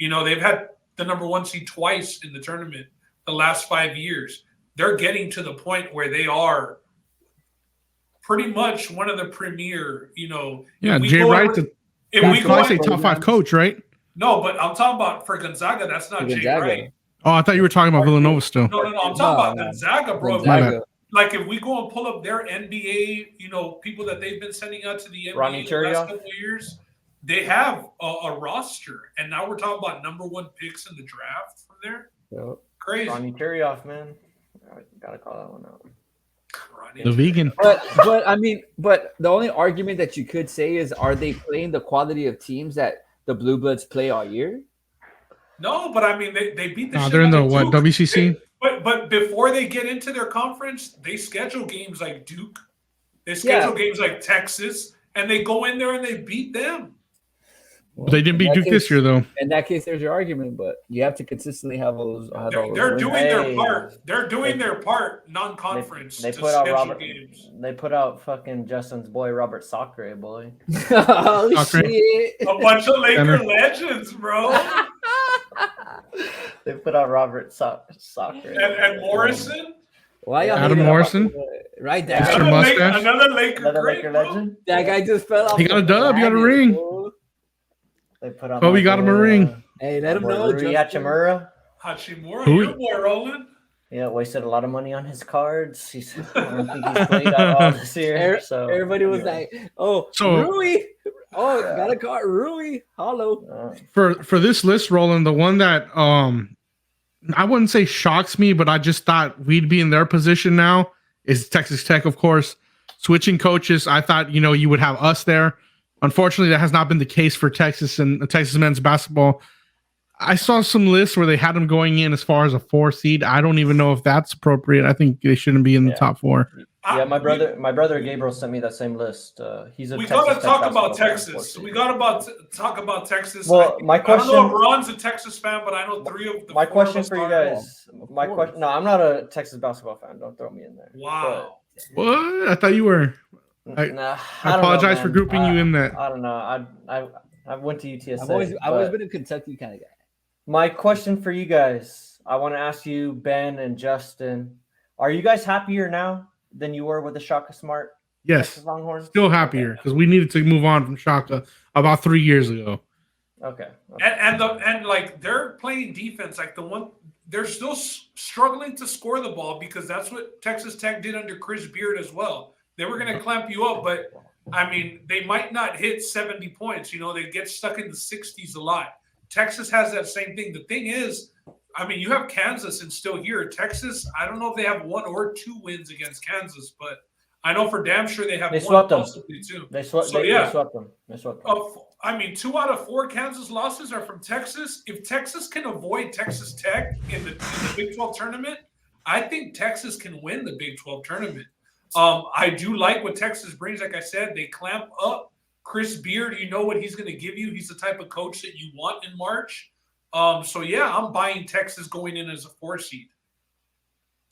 They've had the number one seed twice in the tournament the last 5 years. They're getting to the point where they are pretty much one of the premier, Yeah, Jay Wright, a top 5 coach, right? No, but I'm talking about for Gonzaga, that's not Jay Wright. Oh, I thought you were talking about Villanova still. No, I'm talking about Gonzaga, bro. Gonzaga. Like if we go and pull up their NBA, people that they've been sending out to the NBA the last couple of years, they have a roster, and now we're talking about number one picks in the draft from there. Yep. Crazy. Ronnie Turioff, man. Gotta call that one out. The vegan. But the only argument that you could say is, are they playing the quality of teams that the Blue Bloods play all year? No, but I mean they beat the. They're in the WCC. But before they get into their conference, they schedule games like Duke. They schedule games like Texas, and they go in there and they beat them. Well, they didn't beat Duke this year, though. In that case, there's your argument, but you have to consistently have those. They're doing their part. They're doing their part. Non-conference. They put out Robert. Games. They put out fucking Justin's boy Robert Sacre, boy. Oh shit! A bunch of Laker legends, bro. They put out Robert Sacre and Morrison. Why Adam Morrison? Right there. Another Laker legend. That guy just fell off. He got a dub. He got a ring. Bro. They put out. Kobe got him a ring. Hey, let him know. Hachimura. Your boy Roland. Yeah, wasted a lot of money on his cards. I don't think he's played out all this year. So everybody was like, "Oh, Rui! Oh, got a card, Rui! Hello." For this list, Roland, the one that I wouldn't say shocks me, but I just thought we'd be in their position now is Texas Tech, of course. Switching coaches, I thought you would have us there. Unfortunately, that has not been the case for Texas and Texas men's basketball. I saw some lists where they had them going in as far as a 4 seed. I don't even know if that's appropriate. I think they shouldn't be in the top 4. Yeah, my brother Gabriel sent me that same list. We gotta talk about Texas. We gotta talk about Texas. Well, my question. I don't know if Ron's a Texas fan, but I know 3 of the. My question for you guys. My question. No, I'm not a Texas basketball fan. Don't throw me in there. Wow. What? I thought you were. I apologize for grouping you in that. I don't know. I went to UTSA. I've always been a Kentucky kind of guy. My question for you guys, I want to ask you, Ben and Justin, are you guys happier now than you were with the Shaka Smart? Yes, still happier because we needed to move on from Shaka about 3 years ago. Okay. And like they're playing defense, like they're still struggling to score the ball because that's what Texas Tech did under Chris Beard as well. They were going to clamp you up, but I mean, they might not hit 70 points. They get stuck in the 60s a lot. Texas has that same thing. The thing is, I mean, you have Kansas and still here. Texas, I don't know if they have 1 or 2 wins against Kansas, but I know for damn sure they have one possibly too. They swept them. I mean, 2 out of 4 Kansas losses are from Texas. If Texas can avoid Texas Tech in the Big 12 tournament, I think Texas can win the Big 12 tournament. I do like what Texas brings. Like I said, they clamp up Chris Beard, you know what he's going to give you. He's the type of coach that you want in March. So, yeah, I'm buying Texas going in as a 4 seed.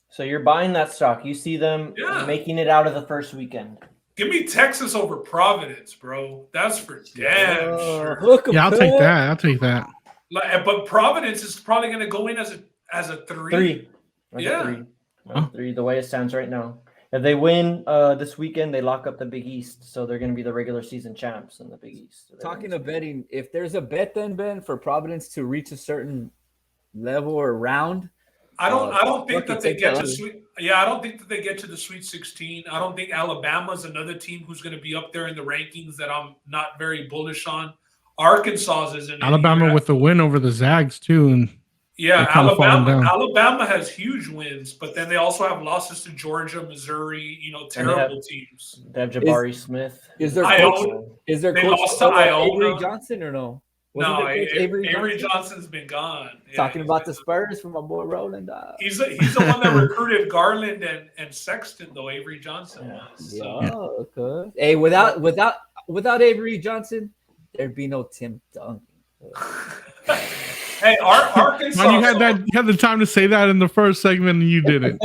So you're buying that stock. You see them making it out of the first weekend. Give me Texas over Providence, bro. That's for damn sure. Yeah, I'll take that. I'll take that. But Providence is probably going to go in as a 3. Yeah. 3, the way it stands right now. If they win this weekend, they lock up the Big East. So they're going to be the regular season champs in the Big East. So talking of betting, if there's a bet then, Ben, for Providence to reach a certain level or round, I don't think that they get to Sweet. Yeah, I don't think that they get to the Sweet 16. I don't think Alabama's another team who's going to be up there in the rankings that I'm not very bullish on. Arkansas is in Alabama with the win over the Zags too, and yeah, Alabama has huge wins, but then they also have losses to Georgia, Missouri. Terrible teams. They have Jabari Smith. Is there they lost to Iona. Avery Johnson or no? No, Avery Johnson's been gone. Talking about the Spurs from my boy Roland. He's the one that recruited Garland and Sexton, though. Avery Johnson was. So. Yeah, okay. Hey, without Avery Johnson, there'd be no Tim Duncan. Hey, Arkansas. You had the time to say that in the first segment, and you didn't.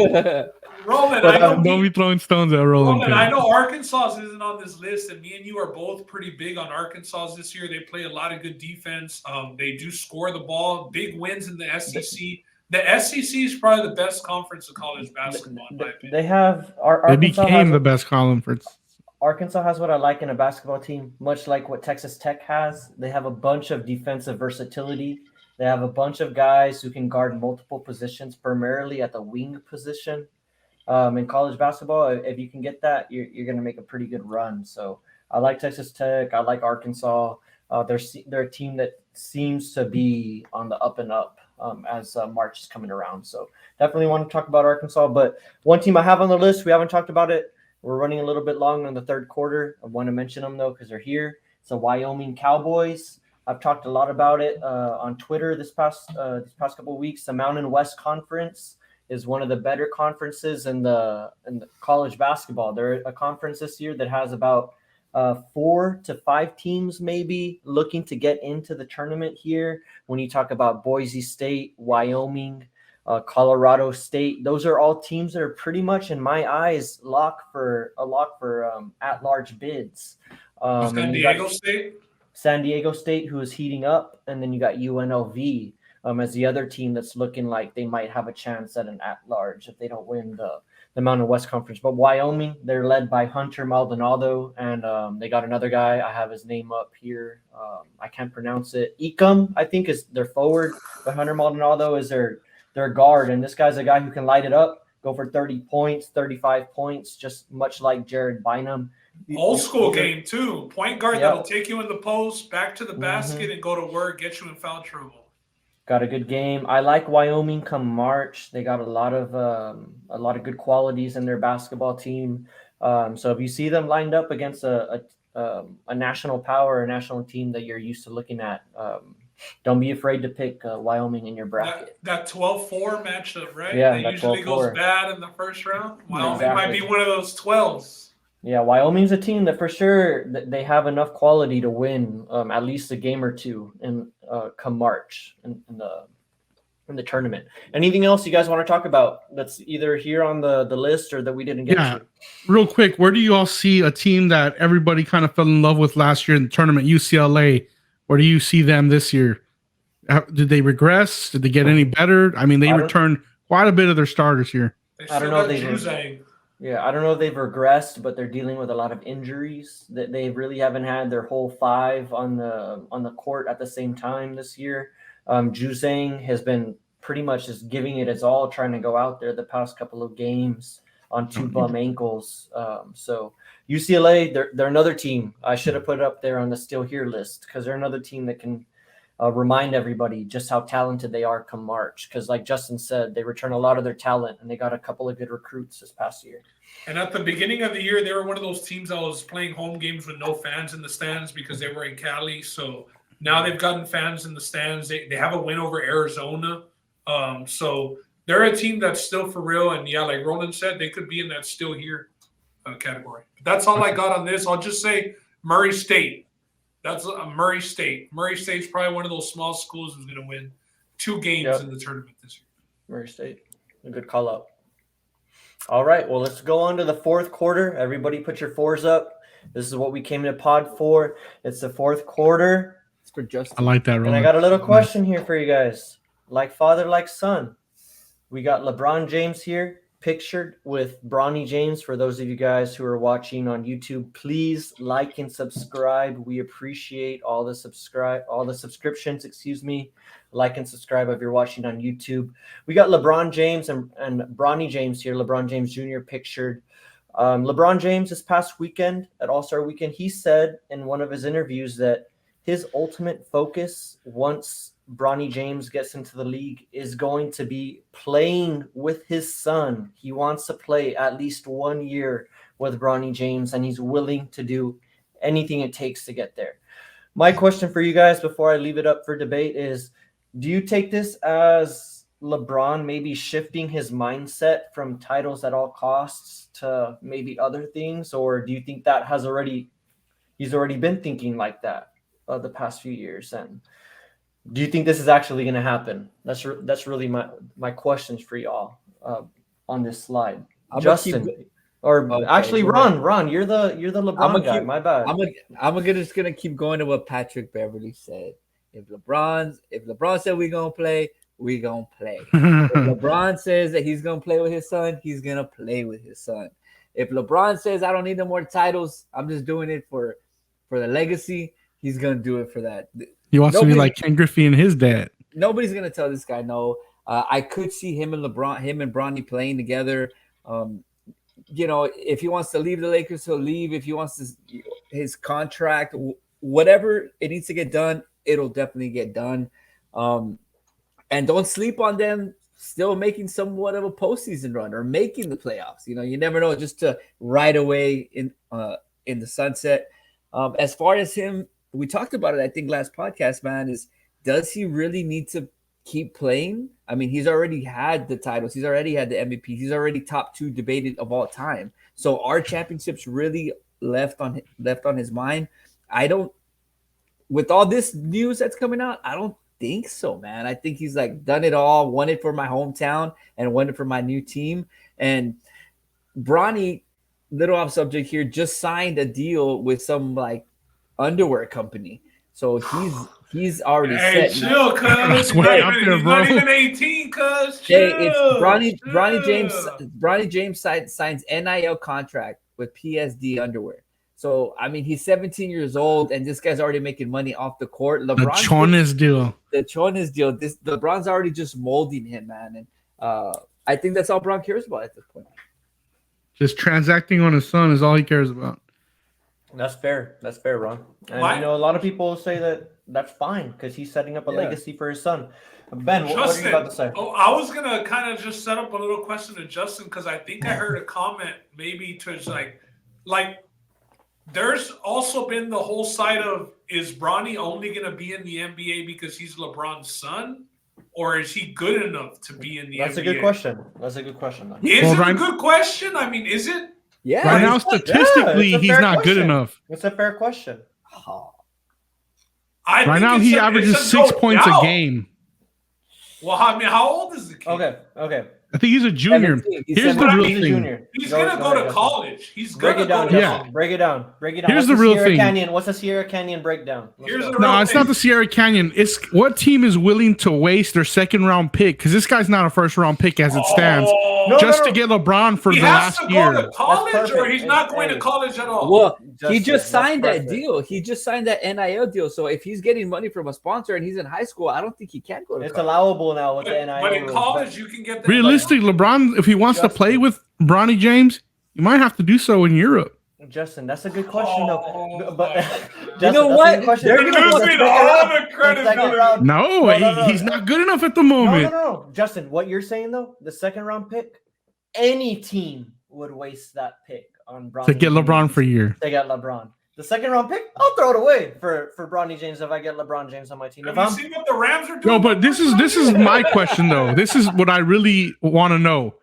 Roland, don't be throwing stones at Roland. I know Arkansas isn't on this list, and me and you are both pretty big on Arkansas this year. They play a lot of good defense. They do score the ball. Big wins in the SEC. The SEC is probably the best conference of college basketball, in my opinion. They have They became the best conference. Arkansas has what I like in a basketball team, much like what Texas Tech has. They have a bunch of defensive versatility. They have a bunch of guys who can guard multiple positions, primarily at the wing position. In college basketball, if you can get that, you're going to make a pretty good run. So I like Texas Tech. I like Arkansas. They're a team that seems to be on the up and up as March is coming around. So definitely want to talk about Arkansas. But one team I have on the list, we haven't talked about it. We're running a little bit long in the third quarter. I want to mention them, though, because they're here. It's the Wyoming Cowboys. I've talked a lot about it on Twitter this past couple of weeks. The Mountain West Conference is one of the better conferences in the college basketball. They're a conference this year that has about 4 to 5 teams maybe looking to get into the tournament here. When you talk about Boise State, Wyoming, Colorado State, those are all teams that are pretty much, in my eyes, lock for at-large bids. San Diego State, who is heating up, and then you got UNLV as the other team that's looking like they might have a chance at an at-large if they don't win the Mountain West Conference. But Wyoming, they're led by Hunter Maldonado, and they got another guy. I have his name up here. I can't pronounce it. Ecum, I think, is their forward, but Hunter Maldonado is their guard, and this guy's a guy who can light it up, go for 30 points, 35 points, just much like Jared Bynum. Old school game, too. Point guard that'll take you in the post, back to the basket, and go to work, get you in foul trouble. Got a good game. I like Wyoming come March. They got a lot of good qualities in their basketball team. So if you see them lined up against a national power, a national team that you're used to looking at, don't be afraid to pick Wyoming in your bracket. That 12-4 matchup, right? Yeah, that usually 12-4 goes bad in the first round. Wyoming might be one of those 12s. Yeah, Wyoming's a team that for sure they have enough quality to win at least a game or two in come March in the tournament. Anything else you guys want to talk about that's either here on the list or that we didn't get to? Real quick, where do you all see a team that everybody kind of fell in love with last year in the tournament, UCLA? Where do you see them this year? Did they regress? Did they get any better? I mean, they returned quite a bit of their starters here. I don't know if I don't know if they've regressed, but they're dealing with a lot of injuries. That they really haven't had their whole 5 on the court at the same time this year. Juzang has been pretty much just giving it his all, trying to go out there the past couple of games on 2 bum ankles. So UCLA, they're another team. I should have put it up there on the still here list because they're another team that can remind everybody just how talented they are come March. Because like Justin said, they return a lot of their talent, and they got a couple of good recruits this past year. And at the beginning of the year, they were one of those teams that was playing home games with no fans in the stands because they were in Cali. So now they've gotten fans in the stands. They have a win over Arizona. So they're a team that's still for real. And yeah, like Roland said, they could be in that still here category. But that's all I got on this. I'll just say Murray State. That's Murray State. Murray State's probably one of those small schools who's going to win 2 games in the tournament this year. Murray State. A good call out. All right, well, let's go on to the fourth quarter. Everybody put your 4s up. This is what we came to pod for. It's the fourth quarter. It's for Justin. I like that, And I got a little question here for you guys. Like father, like son. We got LeBron James here, pictured with Bronny James. For those of you guys who are watching on YouTube, please like and subscribe. We appreciate all the subscriptions, Like and subscribe if you're watching on YouTube. We got LeBron James and Bronny James here. LeBron James Jr. pictured. LeBron James this past weekend at All-Star Weekend, he said in one of his interviews that his ultimate focus once Bronny James gets into the league is going to be playing with his son. He wants to play at least 1 year with Bronny James, and he's willing to do anything it takes to get there. My question for you guys before I leave it up for debate is, do you take this as LeBron maybe shifting his mindset from titles at all costs to maybe other things, or do you think that he's already been thinking like that the past few years? And do you think this is actually going to happen? That's really my questions for y'all on this slide. Justin, Ron, you're the LeBron guy. My bad. I'm just gonna keep going to what Patrick Beverly said. If LeBron said we're gonna play, we're gonna play. If LeBron says that he's gonna play with his son, he's gonna play with his son. If LeBron says I don't need no more titles, I'm just doing it for the legacy, he's gonna do it for that. He wants to be like Ken Griffey and his dad. Nobody's gonna tell this guy no. I could see him and Bronny playing together. If he wants to leave the Lakers, he'll leave. If he wants his contract, whatever it needs to get done, it'll definitely get done. And don't sleep on them still making somewhat of a postseason run or making the playoffs. You never know, just to right away in the sunset. As far as him, we talked about it, I think, last podcast, man, is does he really need to keep playing? I mean, he's already had the titles. He's already had the MVP. He's already top 2 debated of all time. So are championships really left on his mind? With all this news that's coming out, I don't think so, man. I think he's like done it all, won it for my hometown and won it for my new team. And Bronny, little off subject here, just signed a deal with some like underwear company. So he's already set. Chill, cuz. He's not even 18, cuz. Hey, it's Bronny James signs NIL contract with PSD underwear. So, I mean, he's 17 years old, and this guy's already making money off the court. The Chonis deal. LeBron's already just molding him, man. And I think that's all Bron cares about at this point. Just transacting on his son is all he cares about. That's fair. That's fair, Ron. And, a lot of people say that that's fine because he's setting up a legacy for his son. Ben, what are you about to say? I was going to kind of just set up a little question to Justin because I think I heard a comment maybe to like there's also been the whole side of, is Bronny only going to be in the NBA because he's LeBron's son? Or is he good enough to be in the NBA? That's a good question. Is it a good question? I mean, is it? Yeah. Right now, statistically, he's not good enough. It's a fair question. Right now, he averages 6 points a game. Well, I mean, how old is the kid? Okay. I think he's a junior. Here's the real thing. He's going to go to college. He's going to go to college. Break it down. Here's the real thing. What's the Sierra Canyon breakdown? No, it's not the Sierra Canyon. It's what team is willing to waste their second round pick, because this guy's not a first round pick as it stands, to get LeBron for the last year. He has to go to college, or he's not going to college at all. Well, he just signed that deal. He just signed that NIL deal. So if he's getting money from a sponsor and he's in high school, I don't think he can go to college. It's allowable now with the NIL. But in college, you can get that. Realistically, LeBron, if he wants to play with Bronny James, you might have to do so in Europe. Justin, that's a good question, though. But you know what? They're losing all the credit. No, he's not good enough at the moment. No. Justin, what you're saying, though, the second round pick, any team would waste that pick on Bronny to get LeBron for a year. They got LeBron. The second round pick, I'll throw it away for Bronny James if I get LeBron James on my team. Have you seen what the Rams are doing? No, but this is my question, though. This is what I really want to know.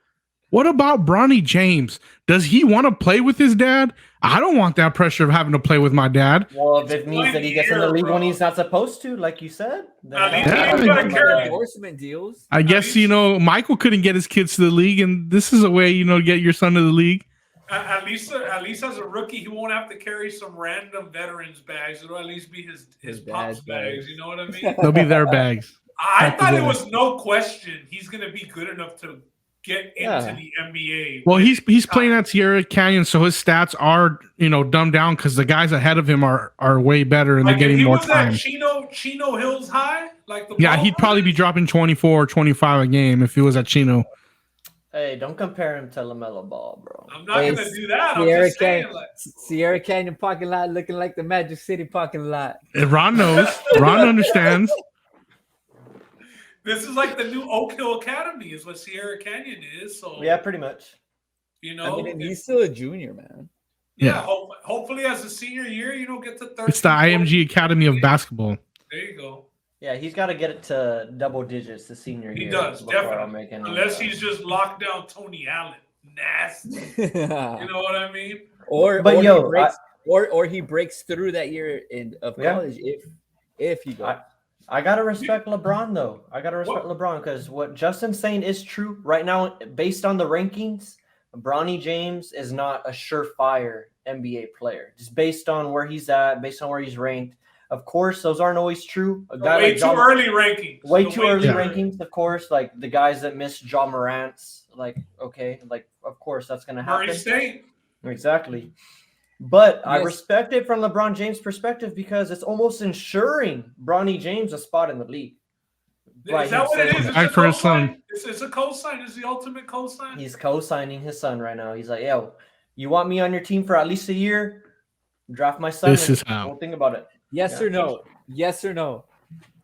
What about Bronny James? Does he want to play with his dad? I don't want that pressure of having to play with my dad. Well, if it means that he gets in the league when he's not supposed to, like you said, then endorsement deals. I guess, Michael couldn't get his kids to the league, and this is a way, to get your son to the league. At least as a rookie, he won't have to carry some random veterans bags. It'll at least be his pop's bags. You know what I mean? They'll be their bags. I thought it was no question he's going to be good enough to get into the NBA. Well, he's playing at Sierra Canyon, so his stats are dumbed down because the guys ahead of him are way better and they're getting more time. Chino Hills High, he'd probably be dropping 24 or 25 a game if he was at Chino. Hey, don't compare him to LaMelo Ball, bro. I'm not going to do that. I'm just saying, Sierra Canyon parking lot looking like the Magic City parking lot. And Ron knows. Ron understands. This is like the new Oak Hill Academy is what Sierra Canyon is. So yeah, pretty much. He's still a junior, man. Yeah. Hopefully as a senior year, get to 30. It's the IMG Academy of Basketball. There you go. Yeah, he's got to get it to double digits the senior year. He does, definitely. Unless he's just locked down Tony Allen. Nasty. You know what I mean? Or he breaks through that year of college if he goes. I gotta respect LeBron though. LeBron because what Justin's saying is true right now. Based on the rankings, Bronny James is not a surefire NBA player. Just based on where he's at, based on where he's ranked. Of course, those aren't always true. Way too early rankings. Of course, like the guys that missed Ja Morant's. Of course that's gonna happen. Murray State. Exactly. But I respect it from LeBron James' perspective because it's almost ensuring Bronny James a spot in the league. Is that what it is? It's for his son. It's a cosign. It's the ultimate cosign. He's co-signing his son right now. He's like, yo, you want me on your team for at least a year? Draft my son. This is how. Don't think about it. Yes or no? Yes or no?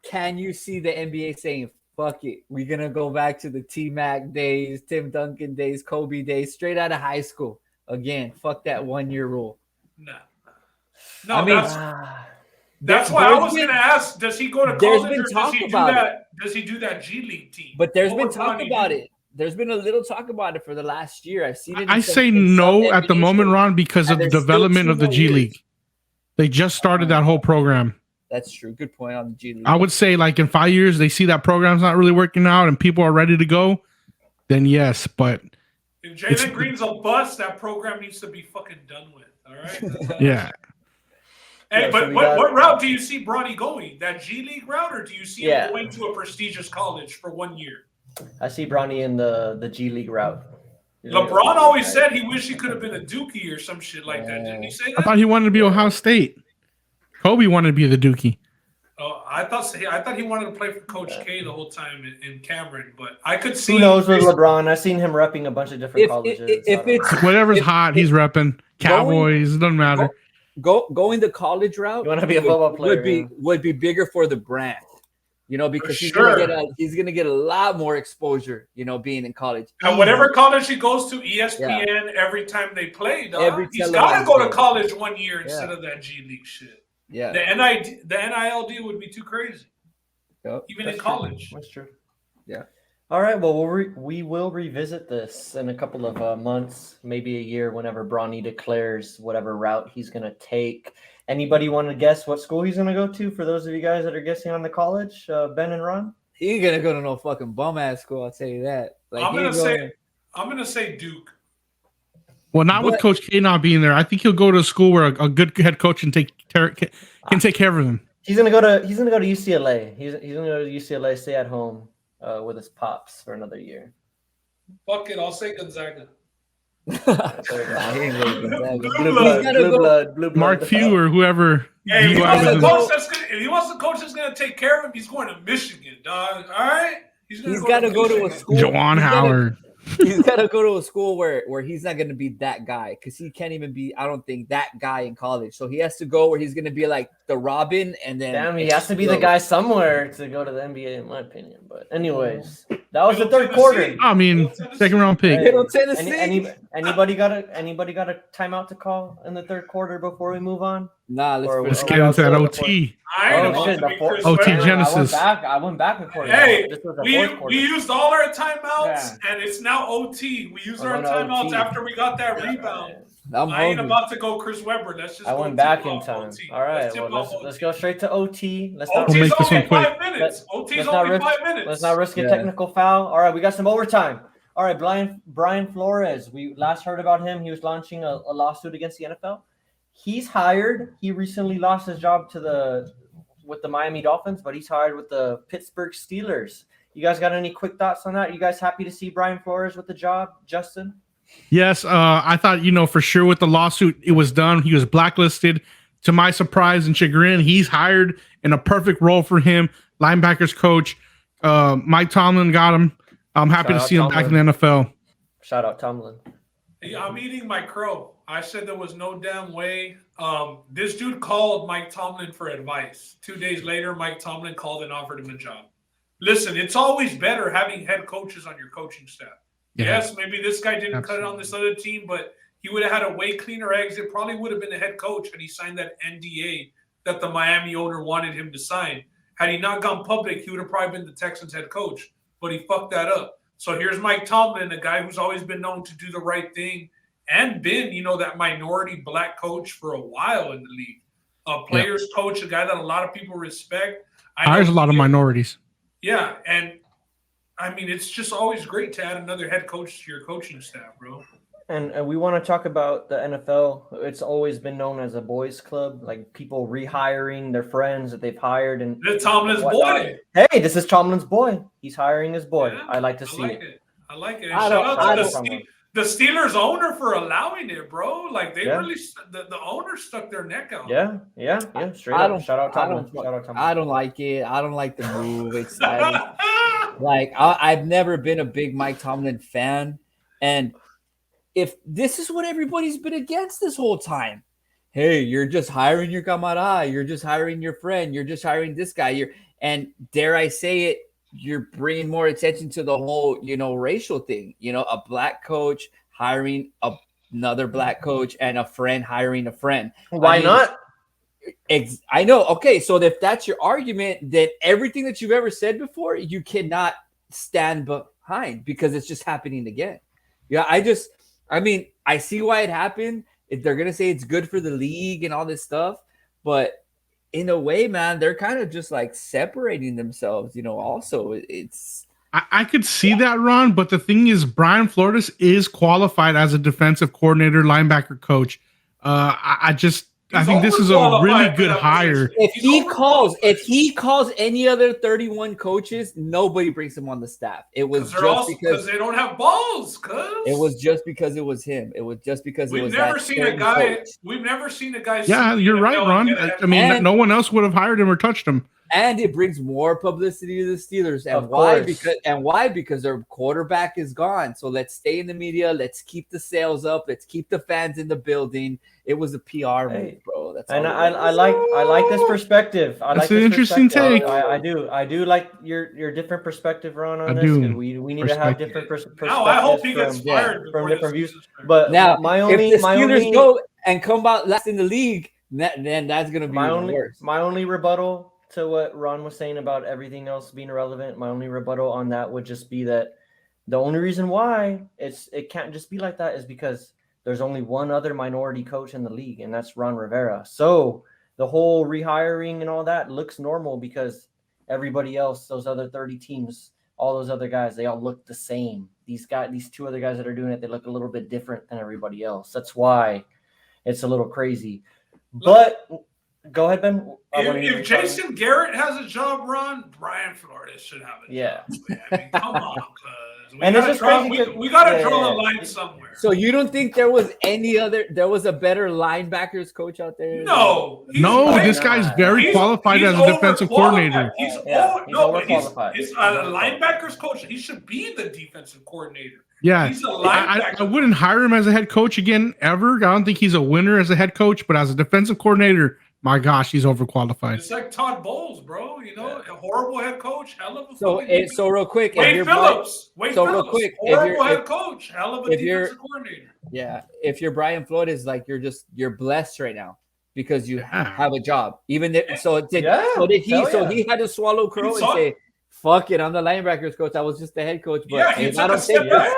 Can you see the NBA saying, fuck it, we're going to go back to the T-Mac days, Tim Duncan days, Kobe days, straight out of high school? Again, fuck that 1 year rule. No, I mean, that's why I was going to ask, does he go to college or does he do that G League team? But there's been talk about it. There's been a little talk about it for the last year. I've seen it. I say no at the moment, Ron, because of the development of the G League. They just started that whole program. That's true. Good point on the G League. I would say in 5 years, they see that program's not really working out and people are ready to go, then yes, but if Jalen Green's a bust, that program needs to be fucking done with. All right. Yeah. Hey, but what route do you see Bronny going? That G League route, or do you see him going to a prestigious college for 1 year? I see Bronny in the G League route. LeBron always said he wished he could have been a Dookie or some shit like that. Didn't he say that? I thought he wanted to be Ohio State. Kobe wanted to be the Dookie. Oh, I thought he wanted to play for Coach K the whole time in Cameron, but I could see. Who knows with LeBron? I've seen him repping a bunch of different colleges. If it's whatever's hot, he's repping. Cowboys, it doesn't matter. Going the college route. You want to be a football player? Would be bigger for the brand, because he's gonna get a lot more exposure, being in college. And whatever college he goes to, ESPN every time they play, he's got to go to college 1 year instead of that G League shit. Yeah, the NIL deal would be too crazy, even in college. That's true. Yeah. All right. Well, we will revisit this in a couple of months, maybe a year, whenever Bronny declares whatever route he's going to take. Anybody want to guess what school he's going to go to? For those of you guys that are guessing on the college, Ben and Ron. He ain't gonna go to no fucking bum ass school. I'll tell you that. I'm gonna say Duke. Well, not with Coach K not being there. I think he'll go to a school where a good head coach can take care of him. He's gonna go to UCLA. He's gonna go to UCLA. Stay at home with his pops for another year. Fuck it, I'll say Gonzaga. Blue blood. Mark Few or whoever. Hey, if he wants a coach that's gonna take care of him, he's going to Michigan, dog. All right. He's got to go to a school. Juwan Howard. He's got to go to a school where he's not going to be that guy because he can't even be, I don't think, that guy in college. So he has to go where he's going to be like the Robin and then. Damn, he has to be the guy somewhere to go to the NBA, in my opinion. But anyways, That was the Middle third quarter. Tennessee. I mean, second round pick. Middle Tennessee. Anybody got a timeout to call in the third quarter before we move on? Nah, Let's get into that OT. I ain't Oh, about shit, to be Chris OT Webber. Genesis. I went back before. Hey, this was the we fourth quarter. used all our timeouts, Yeah. and it's now OT. We used We're our going to timeouts OT. after we got that rebound. I'm I ain't hungry. about to go Chris Webber. Let's just I go went back tip in off time. OT. All right, tip well, off let's OT. go straight to OT. Let's not OT's make this only one 5 minutes. OT's let's not only risk 5 minutes. Let's not risk a Yeah. technical foul. All right, we got some overtime. All right, Brian Flores. We last heard about him. He was launching a lawsuit against the NFL. He's hired. He recently lost his job with the Miami Dolphins, but he's hired with the Pittsburgh Steelers. You guys got any quick thoughts on that? You guys happy to see Brian Flores with the job, Justin? Yes, I thought, for sure with the lawsuit, it was done. He was blacklisted. To my surprise and chagrin, he's hired in a perfect role for him. Linebackers coach. Mike Tomlin got him. I'm happy to see him back in the NFL. Shout out Tomlin. Yeah, I'm eating my crow. I said there was no damn way. This dude called Mike Tomlin for advice. 2 days later, Mike Tomlin called and offered him a job. Listen, it's always better having head coaches on your coaching staff. Yeah. Yes, maybe this guy didn't cut it on this other team, but he would have had a way cleaner exit. Probably would have been a head coach had he signed that NDA that the Miami owner wanted him to sign. Had he not gone public, he would have probably been the Texans head coach, but he fucked that up. So here's Mike Tomlin, a guy who's always been known to do the right thing and been, that minority black coach for a while in the league. A players coach, a guy that a lot of people respect. Hires a lot of minorities. Yeah, and I mean, it's just always great to add another head coach to your coaching staff, bro. And we want to talk about the NFL. It's always been known as a boys' club, like people rehiring their friends that they've hired. And This Tomlin's boy. Hey, this is Tomlin's boy. He's hiring his boy. Yeah, I like to see it. I like it. And I shout out to don't- the Steelers owner for allowing it, bro. Like they Yeah. really, the owner stuck their neck out. Yeah. Straight up. Shout out Tomlin. I don't like it. I don't like the move. It's I've never been a big Mike Tomlin fan, and if this is what everybody's been against this whole time, hey, you're just hiring your camarada, you're just hiring your friend, you're just hiring this guy, and dare I say it, you're bringing more attention to the whole, racial thing. A black coach hiring another black coach and a friend hiring a friend. Why not? I know. Okay, so if that's your argument, then everything that you've ever said before, you cannot stand behind because it's just happening again. Yeah, I see why it happened. If they're gonna say it's good for the league and all this stuff, but in a way, man, they're kind of just like separating themselves. Also, it's. I could see that, Ron, but the thing is, Brian Flores is qualified as a defensive coordinator, linebacker coach. I think this is a really good hire. If he calls any other 31 coaches, nobody brings him on the staff. It was just because they don't have balls. It was just because it was him. It was just because we've never seen a guy. We've never seen a guy. Yeah, you're right, Ron. I mean, no one else would have hired him or touched him. And it brings more publicity to the Steelers. And Of why? course. Because their quarterback is gone. So let's stay in the media. Let's keep the sales up. Let's keep the fans in the building. It was a PR move, bro. That's and I like this perspective. That's an interesting take. I do like your different perspective, Ron, on this. We need to have different perspectives. Now I hope he gets fired from different views. But now, if the Steelers go and come out last in the league, then that's gonna be worse. My only rebuttal to what Ron was saying about everything else being irrelevant, my only rebuttal on that would just be that the only reason why it can't just be like that is because there's only one other minority coach in the league, and that's Ron Rivera. So the whole rehiring and all that looks normal because everybody else, those other 30 teams, all those other guys, they all look the same. These two other guys that are doing it, they look a little bit different than everybody else. That's why it's a little crazy. But go ahead, Ben. If Jason Garrett has a job, Ron, Brian Flores should have a job. I mean, come on, we got to draw the line somewhere. So you don't think there was a better linebackers coach out there? No, this guy's very qualified as a defensive coordinator. He's a linebackers coach. He should be the defensive coordinator. Yeah, he's a linebacker. I wouldn't hire him as a head coach again, ever. I don't think he's a winner as a head coach, but as a defensive coordinator, my gosh, he's overqualified. It's like Todd Bowles, bro. You know, a horrible head coach, hell of a So real quick, Wade Phillips, horrible head coach, hell of a defensive coordinator. Yeah, if you're Brian Flores, like you're blessed right now because you have a job. Even if, so did he had to swallow crow and say, "Fuck it, I'm the linebackers coach. I was just the head coach." But he took a step back.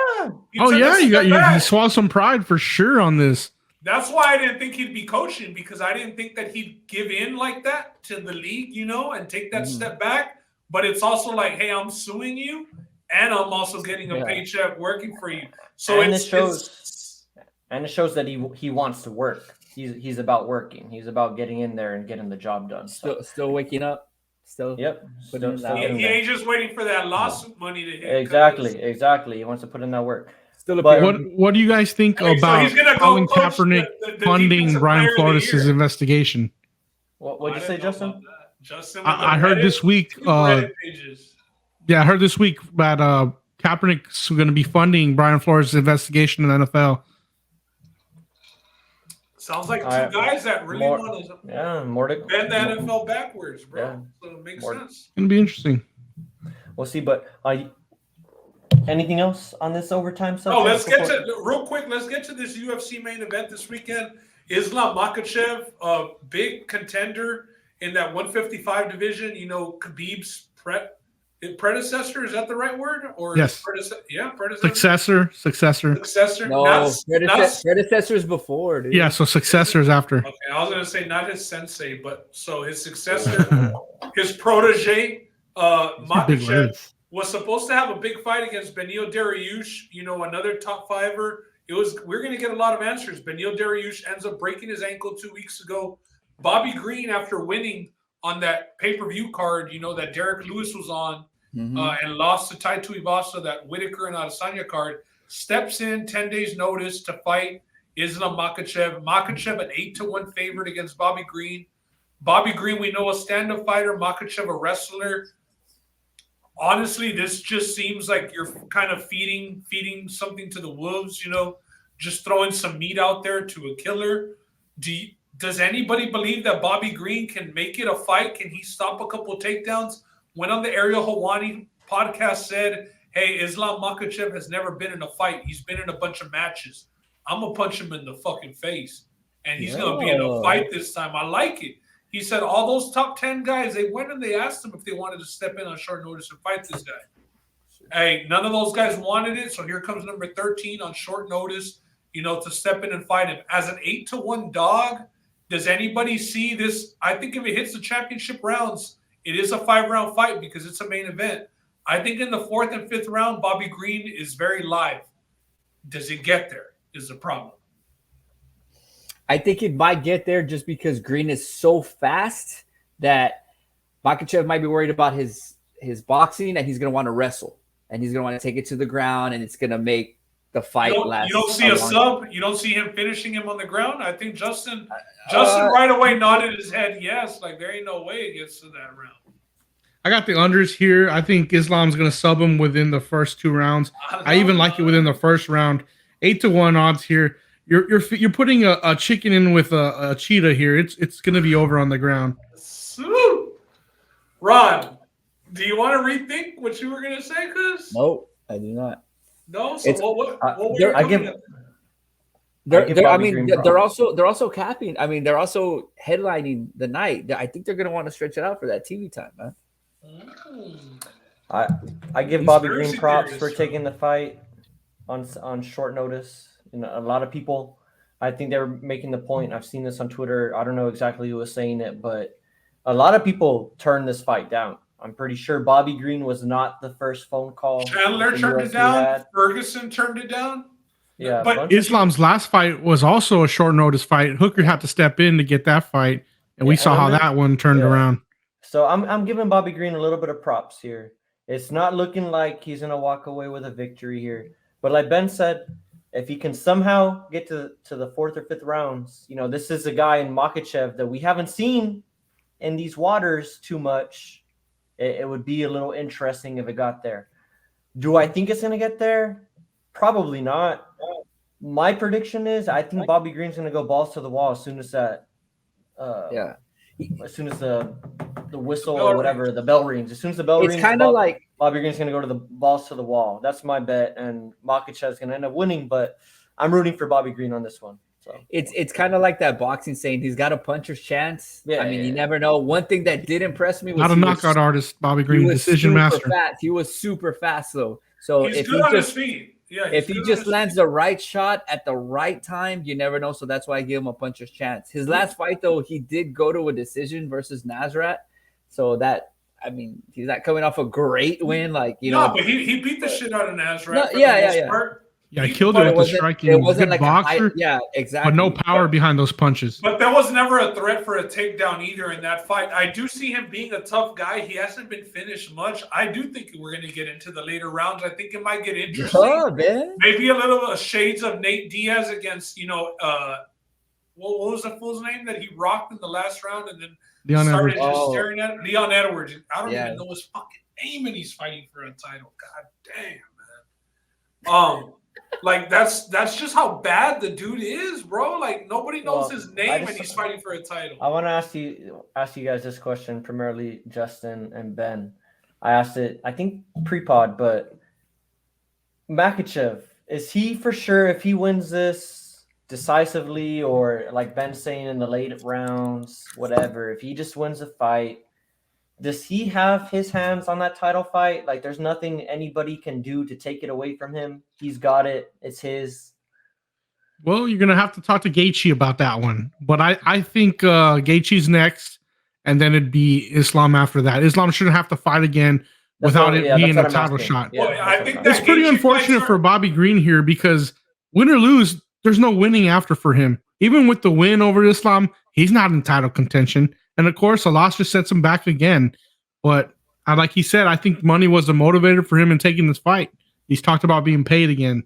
You swallow some pride for sure on this. That's why I didn't think he'd be coaching, because I didn't think that he'd give in like that to the league, you know, and take that step back. But it's also like, hey, I'm suing you, and I'm also getting a paycheck working for you. So it shows that he wants to work. He's about working. He's about getting in there and getting the job done. Still waking up. Still. Yep. He ain't just waiting for that lawsuit money to hit. Exactly. He wants to put in that work. What do you guys think about Colin Kaepernick funding Brian Flores' investigation? What did you say, Justin? I heard this week. I heard this week that Kaepernick's going to be funding Brian Flores' investigation in the NFL. Sounds like two guys that really want to bend the NFL backwards, bro. Yeah. So it makes sense. It's going to be interesting. We'll see, but anything else on this overtime subject? Oh, let's get to this UFC main event this weekend. Islam Makhachev, a big contender in that 155 division. You know, Khabib's predecessor. Is that the right word? Or yes. Predecessor. Successor. No, predecessor's before, dude. Yeah, so successor's after. Okay, I was going to say not his sensei, but so his successor, his protege, Makhachev, was supposed to have a big fight against Beneil Dariush, you know, another top fiver. We're going to get a lot of answers. Beneil Dariush ends up breaking his ankle 2 weeks ago. Bobby Green, after winning on that pay-per-view card, you know, that Derek Lewis was on, and lost to Tai Tuivasa, that Whitaker and Adesanya card, steps in 10 days notice to fight Islam Makhachev. Makhachev, an 8-1 favorite against Bobby Green. Bobby Green, we know, a stand-up fighter. Makhachev, a wrestler. Honestly, this just seems like you're kind of feeding something to the wolves, you know, just throwing some meat out there to a killer. Does anybody believe that Bobby Green can make it a fight? Can he stop a couple of takedowns? Went on the Ariel Helwani podcast, said, hey, Islam Makhachev has never been in a fight. He's been in a bunch of matches. I'm going to punch him in the fucking face. And he's going to be in a fight this time. I like it. He said all those top 10 guys, they went and they asked him if they wanted to step in on short notice and fight this guy. Hey, none of those guys wanted it, so here comes number 13 on short notice, you know, to step in and fight him. As an 8-1 dog, does anybody see this? I think if it hits the championship rounds, it is a 5-round fight because it's a main event. I think in the 4th and 5th round, Bobby Green is very live. Does he get there is the problem. I think it might get there just because Green is so fast that Makhachev might be worried about his boxing, and he's going to want to wrestle, and he's going to want to take it to the ground, and it's going to make the fight last. You don't see a sub? You don't see him finishing him on the ground? I think Justin right away nodded his head yes. Like, there ain't no way it gets to that round. I got the unders here. I think Islam's going to sub him within the first 2 rounds. I even like it within the first round. 8-1 odds here. You're putting a chicken in with a cheetah here. It's going to be over on the ground. Ron, do you want to rethink what you were going to say? Cause no, I do not. No. So they're also capping. I mean, they're also headlining the night. I think they're going to want to stretch it out for that TV time, man. I give Bobby Green props for taking the fight on short notice. You know, a lot of people, I think they were making the point. I've seen this on Twitter. I don't know exactly who was saying it, but a lot of people turned this fight down. I'm pretty sure Bobby Green was not the first phone call. Chandler turned it down. Ferguson turned it down. Yeah, but Islam's last fight was also a short notice fight. Hooker had to step in to get that fight, and we saw how that one turned around. So I'm giving Bobby Green a little bit of props here. It's not looking like he's going to walk away with a victory here. But like Ben said, if he can somehow get to the 4th or 5th rounds, you know, this is a guy in Makhachev that we haven't seen in these waters too much. It would be a little interesting if it got there. Do I think it's going to get there? Probably not. My prediction is I think Bobby Green's going to go balls to the wall as soon as that as soon as the whistle or whatever, the bell rings. As soon as the bell rings, it's kind of like Bobby Green's gonna go to the balls to the wall. That's my bet, and Makhachev's gonna end up winning. But I'm rooting for Bobby Green on this one. So it's kind of like that boxing saying he's got a puncher's chance. Yeah, I mean, you never know. One thing that did impress me was not a knockout artist, Bobby Green, decision master. Fast. He was super fast though. So he's good on his feet. Yeah, if he just lands the right shot at the right time, you never know. So that's why I give him a puncher's chance. His last fight, though, he did go to a decision versus Nasrat. So that, I mean, he's not coming off a great win. Like, you know. No, but he beat the shit out of Nasrat. No, yeah. Yeah, he killed it with the striking. It wasn't like boxer, yeah, exactly. but no power behind those punches. But there was never a threat for a takedown either in that fight. I do see him being a tough guy. He hasn't been finished much. I do think we're going to get into the later rounds. I think it might get interesting. Oh, man. Maybe a little shades of Nate Diaz against, what was the fool's name that he rocked in the last round and then Leon started Edwards. just staring at Leon Edwards. I don't even know his fucking name, and he's fighting for a title. God damn, man. Like that's just how bad the dude is, bro. Like nobody knows his name, and he's fighting for a title. I want to ask you guys this question, primarily Justin and Ben. I asked it, I think pre-pod, but Makhachev, is he for sure if he wins this decisively, or like Ben saying in the late rounds, whatever? If he just wins the fight, does he have his hands on that title fight? Like, there's nothing anybody can do to take it away from him. He's got it. It's his. Well, you're going to have to talk to Gaethje about that one. But I think Gaethje's next, and then it'd be Islam after that. Islam shouldn't have to fight again without it being a title shot. Yeah, I think it's pretty unfortunate for Bobby Green here because win or lose, there's no winning after for him. Even with the win over Islam, he's not in title contention. And of course, a loss just sets him back again. But like he said, I think money was the motivator for him in taking this fight. He's talked about being paid again.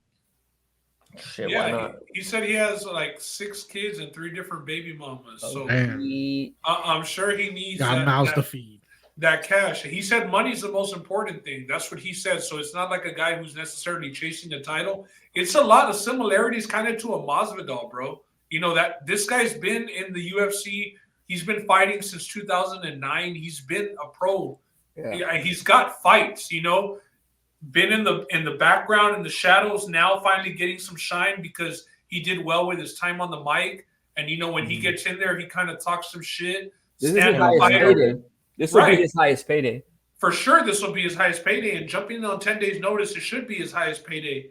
Shit, yeah, why not? He said he has like 6 kids and 3 different baby mamas. So I'm sure he needs mouths to feed. That cash. He said money's the most important thing. That's what he said. So it's not like a guy who's necessarily chasing the title. It's a lot of similarities kind of to a Masvidal, bro. You know that this guy's been in the UFC. He's been fighting since 2009. He's been a pro. Yeah. He's got fights, been in the background, in the shadows, now finally getting some shine because he did well with his time on the mic. And, when he gets in there, he kind of talks some shit. This is his highest payday. This will be his highest payday. For sure, this will be his highest payday. And jumping on 10 days' notice, it should be his highest payday.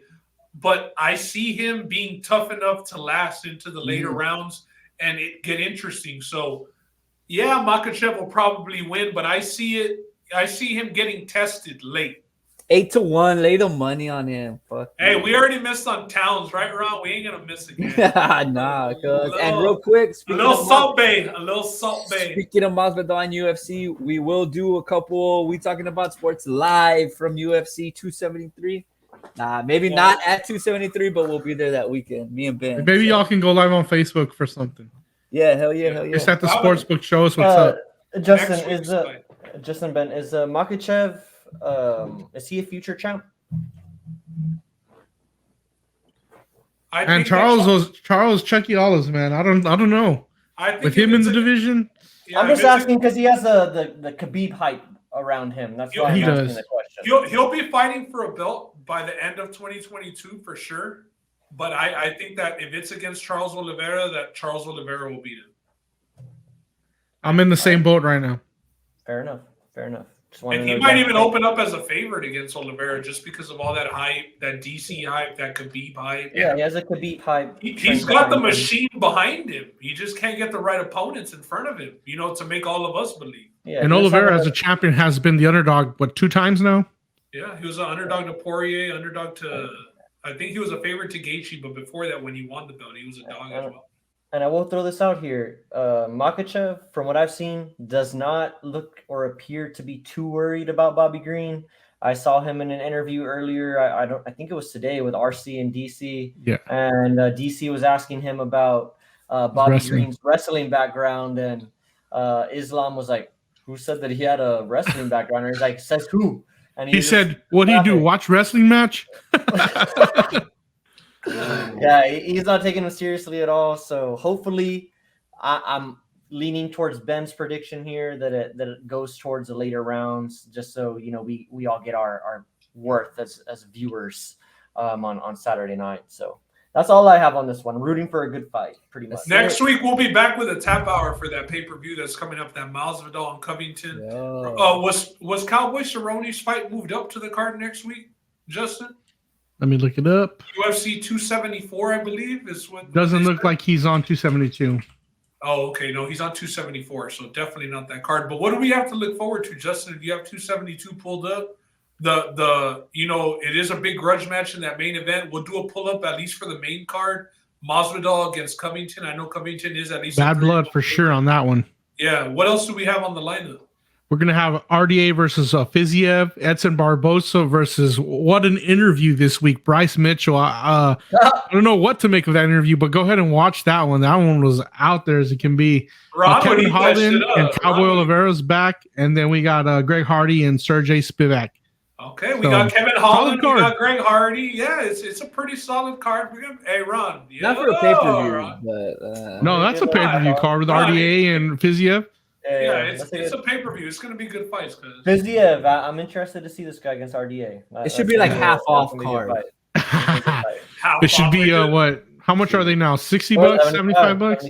But I see him being tough enough to last into the later rounds and it get interesting. So, yeah, Makhachev will probably win, but I see him getting tested late. 8-1, lay the money on him. Fuck. Hey, we already missed on Towns, right, Ron? We ain't gonna miss again. Nah, and real quick, a little Salt Bay. Speaking of Masvidal and UFC, we will do a couple. We talking about sports live from UFC 273. Nah, maybe not at 273, but we'll be there that weekend. Me and Ben. Maybe y'all can go live on Facebook for something. Yeah, hell yeah. Just at the sportsbook show us what's up. Justin, Ben, is Makhachev, is he a future champ? And Charles Chucky Olives, man. I don't know. With him in the division. Yeah, I'm just asking because he has the Khabib hype around him. That's why I'm asking the question. He'll be fighting for a belt by the end of 2022 for sure. But I think that if it's against Charles Oliveira, that Charles Oliveira will beat him. I'm in the same boat right now. Fair enough. And he might even open up as a favorite against Oliveira just because of all that hype, that DC hype, that Khabib hype. Yeah, he has a Khabib hype. He's got the machine behind him. He just can't get the right opponents in front of him, to make all of us believe. Yeah, and Oliveira as a champion has been the underdog, 2 times now? Yeah, he was an underdog to Poirier, underdog to... I think he was a favorite to Gaethje, but before that, when he won the belt, he was a dog as well. And I will throw this out here. Makhachev, from what I've seen, does not look or appear to be too worried about Bobby Green. I saw him in an interview earlier. I think it was today with RC and DC. Yeah. And DC was asking him about Bobby Green's wrestling background, and Islam was like, "Who said that he had a wrestling background?" And he's like, "Says who?" And he said, "What do you do? Watch wrestling match?" Yeah, he's not taking him seriously at all. So hopefully, I'm leaning towards Ben's prediction here that it goes towards the later rounds, just so we all get our worth as viewers on Saturday night. So that's all I have on this one. Rooting for a good fight, pretty much. Next week we'll be back with a tap hour for that pay-per-view that's coming up. That Masvidal and Covington. Was Cowboy Cerrone's fight moved up to the card next week, Justin? Let me look it up. UFC 274, I believe, is what. Doesn't look like he's on 272. Oh, okay. No, he's on 274, so definitely not that card. But what do we have to look forward to, Justin? If you have 272 pulled up, it is a big grudge match in that main event. We'll do a pull-up at least for the main card. Masvidal against Covington. I know Covington is at least bad blood for sure on that one. Yeah. What else do we have on the lineup? We're going to have RDA versus Fiziev, Edson Barbosa versus what an interview this week. Bryce Mitchell. I don't know what to make of that interview, but go ahead and watch that one. That one was out there as it can be. Kevin Holland and Cowboy Oliveira's back. And then we got Greg Hardy and Sergey Spivak. Okay, we got Kevin Holland, we got Greg Hardy. Yeah, it's a pretty solid card. Hey, Ron. Not for a pay-per-view, but... no, that's a pay-per-view card with RDA and Fiziev. Yeah, it's a pay-per-view. It's going to be good fights. Fiziev, I'm interested to see this guy against RDA. It should be like half-off card. It should be, what? How much are they now? 60 bucks? 75 bucks?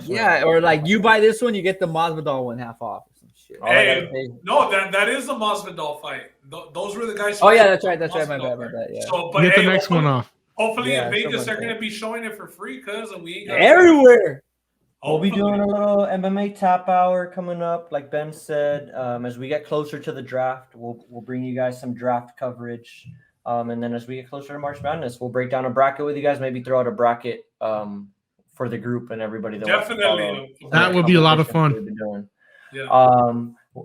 Yeah, or like you buy this one, you get the Masvidal one half off. Hey, no, that is the Masvidal fight. Those were the guys. Oh yeah, that's right. My bad. Yeah. So, but get the next one off. Hopefully, in Vegas they're going to be showing it for free because we ain't got everywhere. We'll be doing a little MMA tap hour coming up, like Ben said. As we get closer to the draft, we'll bring you guys some draft coverage. And then as we get closer to March Madness, we'll break down a bracket with you guys. Maybe throw out a bracket for the group and everybody. Definitely, that would be a lot of fun. Yeah.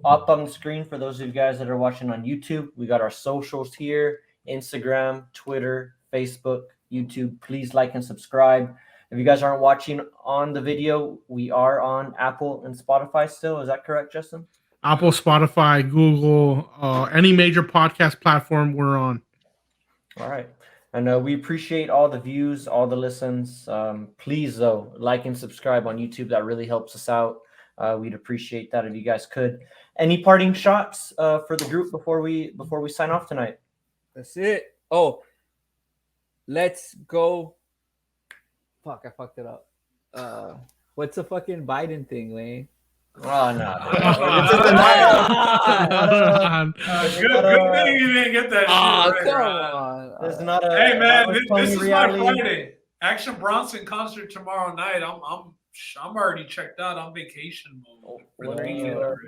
Up on the screen for those of you guys that are watching on YouTube, we got our socials here: Instagram, Twitter, Facebook, YouTube. Please like and subscribe. If you guys aren't watching on the video, we are on Apple and Spotify still. Is that correct, Justin? Apple, Spotify, Google, any major podcast platform we're on. All right. And we appreciate all the views, all the listens. Please, though, like and subscribe on YouTube. That really helps us out. We'd appreciate that if you guys could. Any parting shots for the group before we sign off tonight? That's it. Oh, let's go. Fuck, I fucked it up. What's the fucking Biden thing, Wayne? Oh no. Good thing you didn't get that shit. Come on. There's not a. Hey man, this is my Friday. Action Bronson concert tomorrow night. I'm already checked out on vacation mode.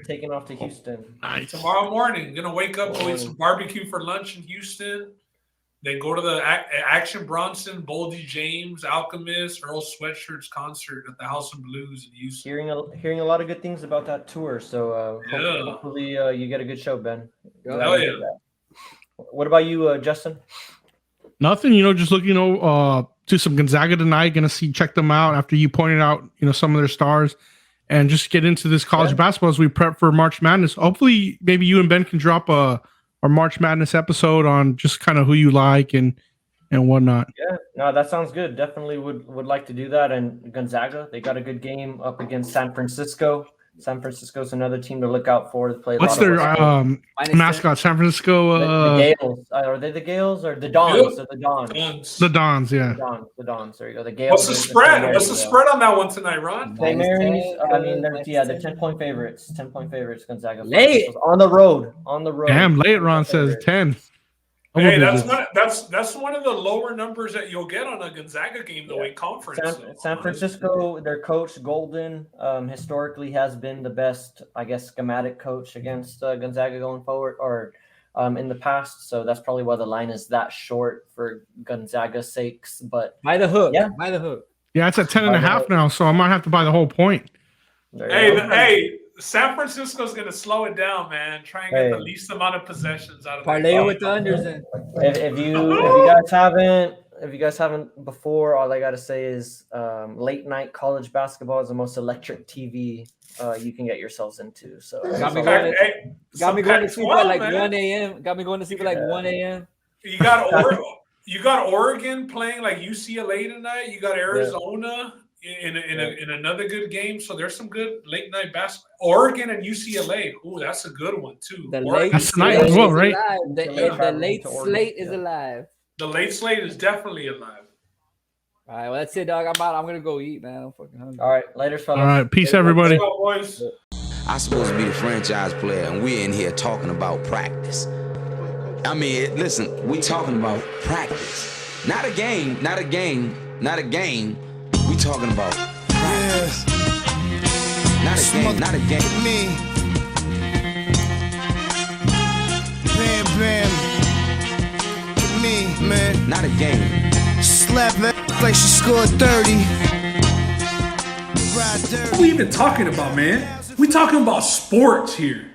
Taking off to Houston. Nice. Tomorrow morning, gonna wake up, go eat some barbecue for lunch in Houston. Then go to the Action Bronson, Boldy James, Alchemist, Earl Sweatshirt's concert at the House of Blues in Houston. Hearing a lot of good things about that tour. So hopefully you get a good show, Ben. Hell yeah. What about you, Justin? Nothing, just looking to some Gonzaga tonight. Gonna check them out after you pointed out, some of their stars, and just get into this college basketball as we prep for March Madness. Hopefully, maybe you and Ben can drop our March Madness episode on just kind of who you like and whatnot. Yeah, no, that sounds good. Definitely would like to do that. And Gonzaga, they got a good game up against San Francisco. San Francisco's another team to look out for. To play. What's their mascot? San Francisco. The Gales. Are they the Gales or the Dons? Or the Dons. The Dons. Yeah. The Dons. There you go. The Gales. What's the spread? What's the spread on that one tonight, Ron? St. Mary's. They're 10-point favorites. 10-point favorites. Gonzaga. Late on the road. Damn, late. Ron says 10. Hey, that's one of the lower numbers that you'll get on a Gonzaga game, though, in conference. San Francisco, their coach Golden, historically has been the best, I guess, schematic coach against Gonzaga going forward, or in the past. So that's probably why the line is that short for Gonzaga's sakes. But by the hook, Yeah, it's at 10.5 now, so I might have to buy the whole point. Hey. San Francisco's going to slow it down, man. Try and get the least amount of possessions out of it. Parlay with the unders then. If you guys haven't before, all I got to say is late night college basketball is the most electric TV you can get yourselves into. So got me going to sleep at like 1 a.m. Got me going to sleep at like 1 a.m. You got Oregon playing like UCLA tonight. You got Arizona. in another good game. So there's some good late night basketball. Oregon and UCLA. Ooh, that's a good one too. That's tonight as well, right? The late slate is alive. The late slate is definitely alive. All right, well, that's it, dog. I'm out. I'm gonna go eat, man. I'm fucking hungry. All right, later, fellas. All right, peace, everybody. Boys. I'm supposed to be the franchise player, and we're in here talking about practice. I mean, listen, we talking about practice. Not a game, not a game, not a game. We talking about practice. Not a game, not a game. Me. Bam, bam. Me, man. Not a game. Slap that like she scored 30. What are we even talking about, man? We talking about sports here.